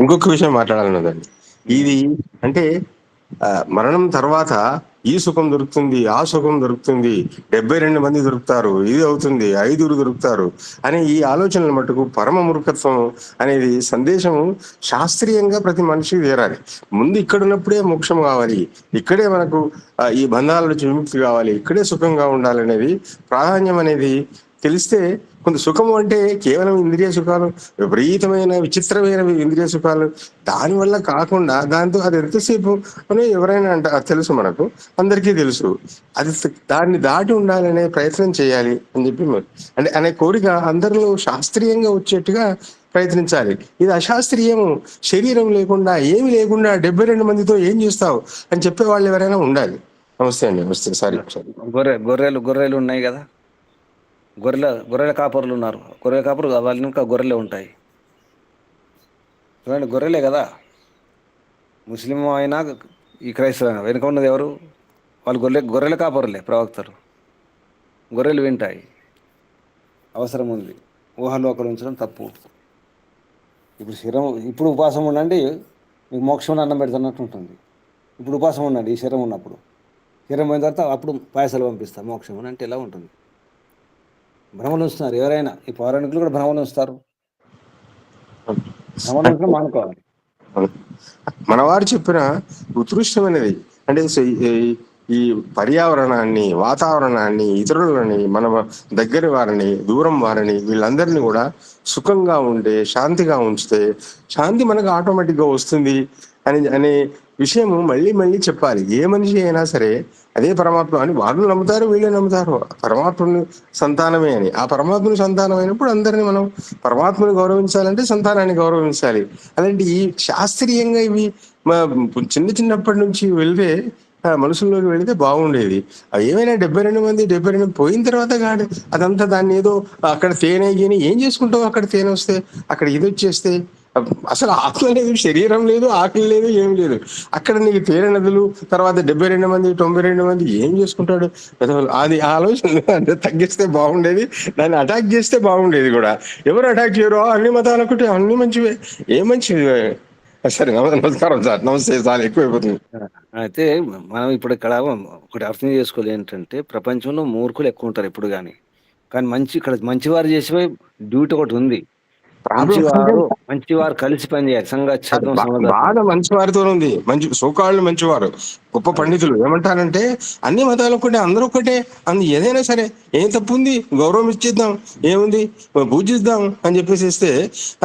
ఇంకొక విషయం మాట్లాడాలన్నదండి. ఇది అంటే మరణం తర్వాత ఈ సుఖం దొరుకుతుంది, ఆ సుఖం దొరుకుతుంది, 72 మంది దొరుకుతారు, ఇది అవుతుంది, 5 దొరుకుతారు అనే ఈ ఆలోచనల మటుకు పరమ మూర్ఖత్వం అనేది సందేశము శాస్త్రీయంగా ప్రతి మనిషికి తీరాలి. ముందు ఇక్కడ ఉన్నప్పుడే మోక్షం కావాలి, ఇక్కడే మనకు ఈ బంధాల నుంచి విముక్తి కావాలి, ఇక్కడే సుఖంగా ఉండాలనేది ప్రాధాన్యం అనేది తెలిస్తే కొంత సుఖము అంటే కేవలం ఇంద్రియ సుఖాలు, విపరీతమైన విచిత్రమైన ఇంద్రియ సుఖాలు దానివల్ల కాకుండా దాంతో అది ఎంతసేపు అని ఎవరైనా అది తెలుసు, మనకు అందరికీ తెలుసు. అది దాన్ని దాటి ఉండాలనే ప్రయత్నం చేయాలి అని చెప్పి అంటే అనే కోరిక అందరిలో శాస్త్రీయంగా వచ్చేట్టుగా ప్రయత్నించాలి. ఇది అశాస్త్రీయము, శరీరం లేకుండా ఏమి లేకుండా 72 మందితో ఏం చేస్తావు అని చెప్పే వాళ్ళు ఎవరైనా ఉండాలి. నమస్తే అండి. నమస్తే. సారీ. గొర్రెలు ఉన్నాయి కదా, గొర్రెల కాపరులు ఉన్నారు. గొర్రెల కాపరు వాళ్ళ ఇంకా గొర్రెలే ఉంటాయి. చూడండి, గొర్రెలే కదా. ముస్లిం అయినా ఈ క్రైస్తవ అయినా వెనుక ఉన్నది ఎవరు? వాళ్ళు గొర్రెల కాపరులే, ప్రవక్తలు. గొర్రెలు వింటాయి. అవసరం ఉంది. ఊహలోకలు ఉంచడం తప్పు. ఇప్పుడు ఉపవాసం ఉండండి, మీకు మోక్షంలో అన్నం పెడుతున్నట్టు ఉంటుంది. ఇప్పుడు ఉపవాసం ఉండండి, ఈ శరీరం ఉన్నప్పుడు. శరీరం పోయిన తర్వాత అప్పుడు పాయసాలు పంపిస్తారు మోక్షం అంటే ఎలా ఉంటుంది? భ్రమలు ఉంచుతున్నారు ఎవరైనా. ఈ పౌరాణికులు కూడా భ్రమలు ఉంచుతారు. భ్రమలు ఉంచడం మానుకోవాలి. మనవారు చెప్పిన ఉత్కృష్టమైనది అంటే ఈ పర్యావరణాన్ని, వాతావరణాన్ని, ఇతరులని, మన దగ్గర వారిని, దూరం వారిని, వీళ్ళందరినీ కూడా సుఖంగా ఉంటే, శాంతిగా ఉంచితే శాంతి మనకు ఆటోమేటిక్గా వస్తుంది అనే విషయం మళ్ళీ మళ్ళీ చెప్పాలి. ఏ మనిషి అయినా సరే అదే పరమాత్మ అని వాళ్ళు నమ్ముతారు, వీళ్ళే నమ్ముతారు. పరమాత్ముని సంతానమే అని. ఆ పరమాత్ముని సంతానం అయినప్పుడు అందరినీ మనం పరమాత్మని గౌరవించాలంటే సంతానాన్ని గౌరవించాలి. అలాంటి ఈ శాస్త్రీయంగా ఇవి చిన్నప్పటి నుంచి వెళ్తే మనసుల్లోకి వెళితే బాగుండేది. అవి ఏమైనా 72 మంది పోయిన తర్వాత కాదు అదంతా. దాన్ని ఏదో అక్కడ తేనె గీని ఏం చేసుకుంటావు? అక్కడ తేనె వస్తే, అక్కడ ఇది వచ్చేస్తే అసలు ఆత్మ లేదు, శరీరం లేదు, ఆకలి లేదు, ఏం లేదు. అక్కడ నీకు తేనె నదులు, తర్వాత 72 మంది 92 మంది ఏం చేసుకుంటాడు? అది ఆలోచన అంటే తగ్గిస్తే బాగుండేది. దాన్ని అటాక్ చేస్తే బాగుండేది కూడా. ఎవరు అటాక్ చేయరు? అన్ని మతాలు ఒకటి, అన్ని మంచివే. ఏ మంచివి? సరే, నమస్కారం సార్. నమస్తే. చాలా ఎక్కువైపోతుంది. అయితే మనం ఇప్పుడు ఇక్కడ ఒకటి అర్థం చేసుకోవాలి ఏంటంటే, ప్రపంచంలో మూర్ఖులు ఎక్కువ ఉంటారు ఎప్పుడు కానీ ఇక్కడ మంచివారు చేసే డ్యూటీ ఒకటి ఉంది. మంచివారు కలిసి పనిచేయాలి. బాధ మంచి వారితో ఉంది. సోకాళ్ళు మంచివారు, గొప్ప పండితులు ఏమంటారంటే అన్ని మతాలు ఒకటే, అందరూ ఒకటే. ఏదైనా సరే ఏం తప్పు ఉంది? గౌరవం ఇచ్చేద్దాం, ఏముంది, పూజిద్దాం అని చెప్పేసి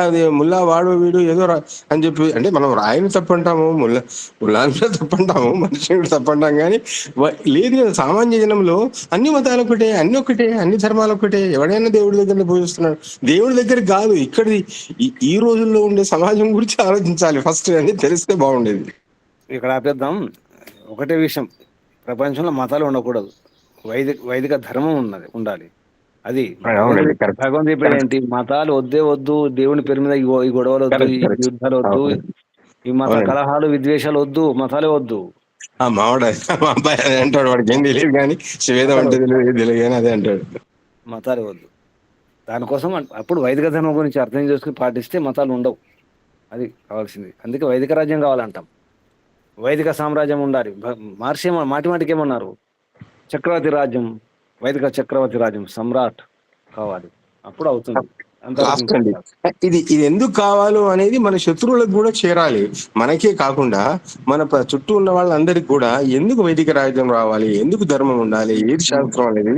అది ముల్లా వాడు వీడు ఏదో అని చెప్పి అంటే మనం రాయిని తప్పంటాము, ముల్లాని తప్పంటాము, మనిషిని తప్పంటాం. కానీ లేదు కదా, సామాన్య జనంలో అన్ని మతాలు ఒకటే, అన్ని ఒకటే, అన్ని ధర్మాలు ఒకటే. ఎవడైనా దేవుడి దగ్గర పూజిస్తున్నాడు. దేవుడి దగ్గర కాదు, ఇక్కడ ఈ రోజుల్లో ఉండే సమాజం గురించి ఆలోచించాలి ఫస్ట్ అని తెలిస్తే బాగుండేది. ఇక్కడ ఆపేద్దాం. ఒకటే విషయం, ప్రపంచంలో మతాలు ఉండకూడదు, వైదిక ధర్మం ఉండాలి. అది భగవంతుడు చెప్పేది ఏంటి? మతాలు వద్దు, దేవుని పేరు మీద ఈ గొడవలు వద్దు, ఈ యుద్ధాలు వద్దు, ఈ మత కలహాలు విద్వేషాలు వద్దు, మతాలే వద్దు. మావాడు మా అబ్బాయి అదే అంటాడు. వాడికి ఏం తెలియదు కానీ శివేదం అంటే తెలియదు కానీ అదే అంటాడు. మతాలే వద్దు. దానికోసం అప్పుడు వైదిక ధర్మం గురించి అర్థం చేసుకుని పాటిస్తే మతాలు ఉండవు. అది కావాల్సింది. అందుకే వైదిక రాజ్యం కావాలంటాం. వైదిక సామ్రాజ్యం ఉండాలి. మహర్షి మాటికి ఏమన్నారు? చక్రవర్తి రాజ్యం, వైదిక చక్రవర్తి రాజ్యం, సమ్రాట్ కావాలి. అప్పుడు అవుతుంది. ఇది ఎందుకు కావాలో అనేది మన శత్రువులకు కూడా చేరాలి. మనకే కాకుండా మన చుట్టూ ఉన్న వాళ్ళందరికీ కూడా ఎందుకు వైదిక రాజ్యం రావాలి, ఎందుకు ధర్మం ఉండాలి, ఏది శాస్త్రం అనేది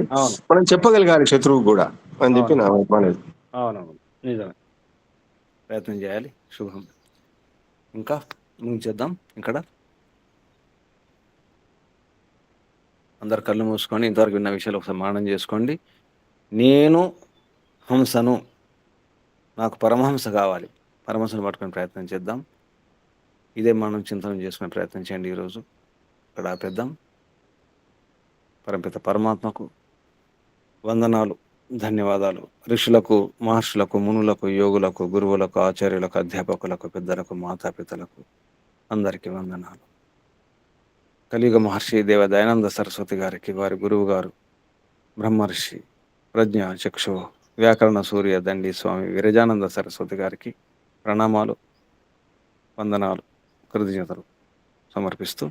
మనం చెప్పగలగాలి శత్రువు కూడా అని చెప్పి నా అభిప్రాయం. అవునవును, నిజమే. ప్రయత్నం చేయాలి. శుభం. ఇంకా ముగించేద్దాం. ఇక్కడ అందరు కళ్ళు మూసుకొని ఇంతవరకు విన్న విషయాలు ఒకసారి మననం చేసుకోండి. నేను హంసను, నాకు పరమహంస కావాలి. పరమహంసను పట్టుకునే ప్రయత్నం చేద్దాం. ఇదే మనం చింతన చేసుకునే ప్రయత్నం చేయండి. ఈరోజు ఇక్కడ ఆపేద్దాం. పరమపిత పరమాత్మకు వందనాలు, ధన్యవాదాలు. ఋషులకు, మహర్షులకు, మునులకు, యోగులకు, గురువులకు, ఆచార్యులకు, అధ్యాపకులకు, పెద్దలకు, మాతాపితలకు అందరికీ వందనాలు. కలియుగ మహర్షి దేవ దయానంద సరస్వతి గారికి, వారి గురువు గారు బ్రహ్మర్షి ప్రజ్ఞ చక్షు వ్యాకరణ సూర్య దండి స్వామి విరజానంద సరస్వతి గారికి ప్రణామాలు, వందనాలు, కృతజ్ఞతలు సమర్పిస్తూ,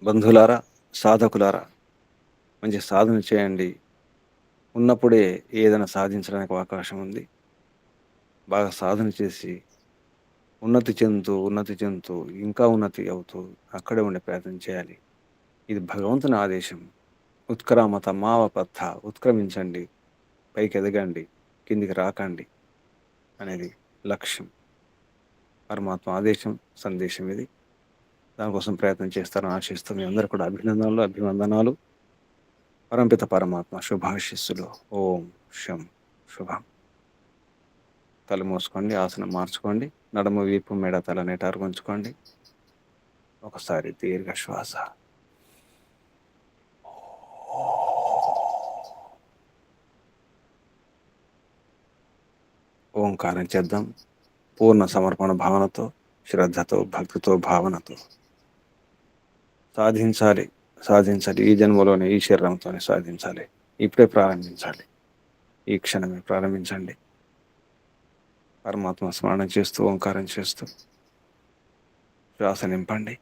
బంధువులారా, సాధకులారా, మంచి సాధన చేయండి. ఉన్నప్పుడే ఏదైనా సాధించడానికి అవకాశం ఉంది. బాగా సాధన చేసి ఉన్నతి చెందుతూ ఇంకా ఉన్నతి అవుతూ అక్కడే ఉండే ప్రయత్నం చేయాలి. ఇది భగవంతుని ఆదేశం. ఉత్క్రామత మావపథ, ఉత్క్రమించండి, పైకి ఎదగండి, కిందికి రాకండి అనేది లక్ష్యం. పరమాత్మ ఆదేశం, సందేశం ఇది. దానికోసం ప్రయత్నం చేస్తారని ఆశిస్తూ మీ అందరూ కూడా అభినందనలు, అభివందనాలు. పరంపిత పరమాత్మ శుభాశిస్సులు. ఓం శం శుభం. తల మూసుకోండి, ఆసనం మార్చుకోండి, నడుము, వీపు, మెడ, తల నిటారుగా. ఒకసారి దీర్ఘ శ్వాస. ఓంకారం చేద్దాం. పూర్ణ సమర్పణ భావనతో, శ్రద్ధతో, భక్తితో, భావనతో సాధించాలి, సాధించాలి. ఈ జన్మలోనే ఈ శరీరంతోనే సాధించాలి. ఇప్పుడే ప్రారంభించాలి, ఈ క్షణమే ప్రారంభించండి. పరమాత్మ స్మరణ చేస్తూ, ఓంకారం చేస్తూ శ్వాస నింపండి.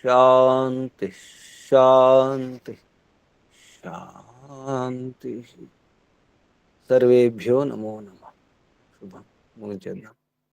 శాంతి శాంతి శాంతి. సర్వేభ్యో నమో నమః. శుభం. ముగించేద్దాం.